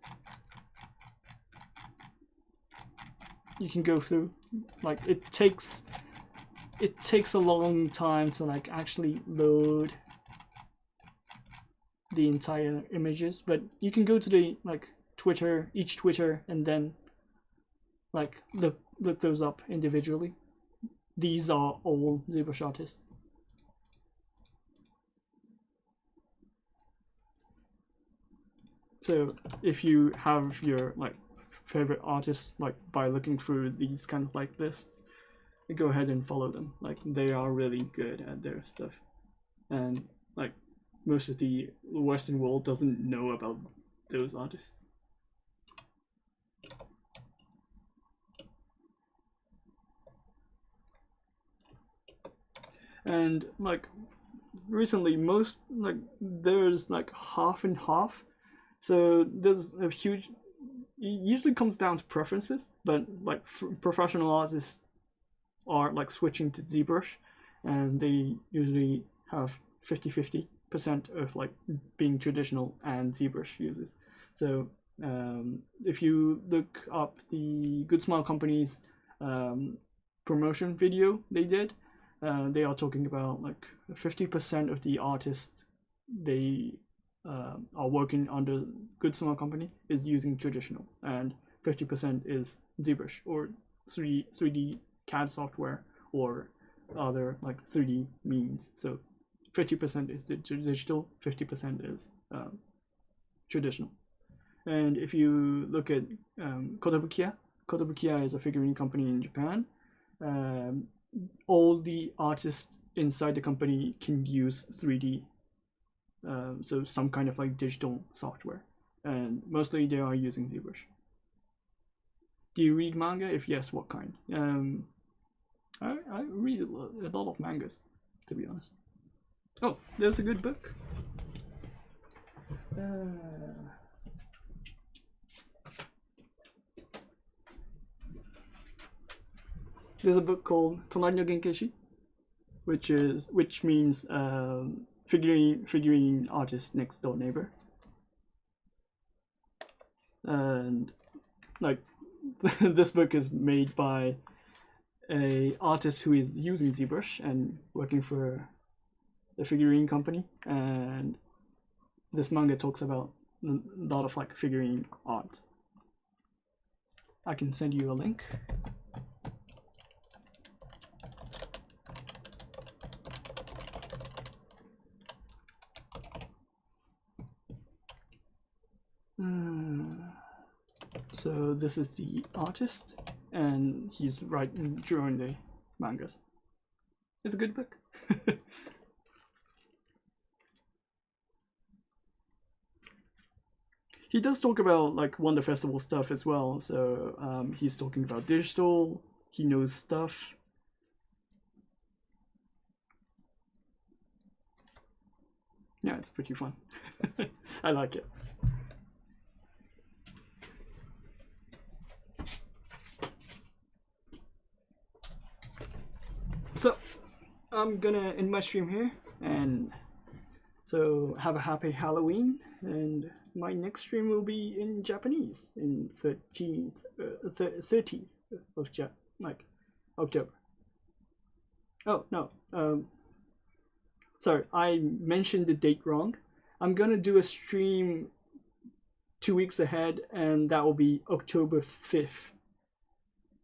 you can go through. Like it takes a long time to like actually load the entire images, but you can go to the like each Twitter, and then like look those up individually. These are all ZBrush artists. So if you have your like favorite artists, like by looking through these kind of like lists, go ahead and follow them. Like they are really good at their stuff, and like most of the Western world doesn't know about those artists. And like recently, most like there's like half and half, so there's a huge. It usually comes down to preferences, but like professional artists are like switching to ZBrush, and they usually have 50-50% of like being traditional and ZBrush users. So if you look up the Good Smile Company's promotion video they did, they are talking about like 50% of the artists they are working under Good Smile Company is using traditional, and 50% is ZBrush or 3D CAD software or other like 3D means. So 50% is digital, 50% is traditional. And if you look at Kotobukiya is a figurine company in Japan. All the artists inside the company can use 3D, so some kind of like digital software, and mostly they are using ZBrush. Do you read manga? If yes, what kind? I read a lot of mangas, to be honest. Oh, there's a good book. There's a book called Tonari no Genkeishi, which means figurine artist next door neighbor. And like this book is made by a artist who is using ZBrush and working for the figurine company, and this manga talks about a lot of like figurine art. I can send you a link. So this is the artist, and he's drawing the mangas. It's a good book. He does talk about like Wonder Festival stuff as well, so he's talking about digital, he knows stuff. Yeah, it's pretty fun. I like it. So I'm gonna end my stream here, and so have a happy Halloween, and my next stream will be in Japanese in 30th of October. Oh no, sorry, I mentioned the date wrong. I'm gonna do a stream 2 weeks ahead, and that will be October 5th,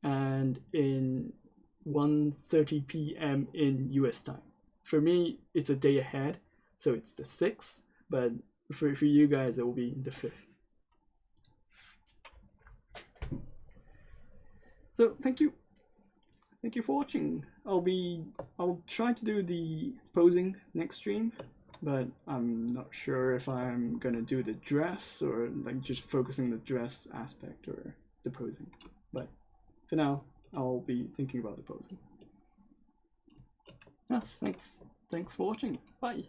and in 1:30 p.m. in US time. For me, it's a day ahead, so it's the 6th, but for you guys, it will be the 5th. So thank you for watching. I'll try to do the posing next stream, but I'm not sure if I'm gonna do the dress or like just focusing the dress aspect or the posing. But for now, I'll be thinking about the posing. Yes, thanks for watching. Bye.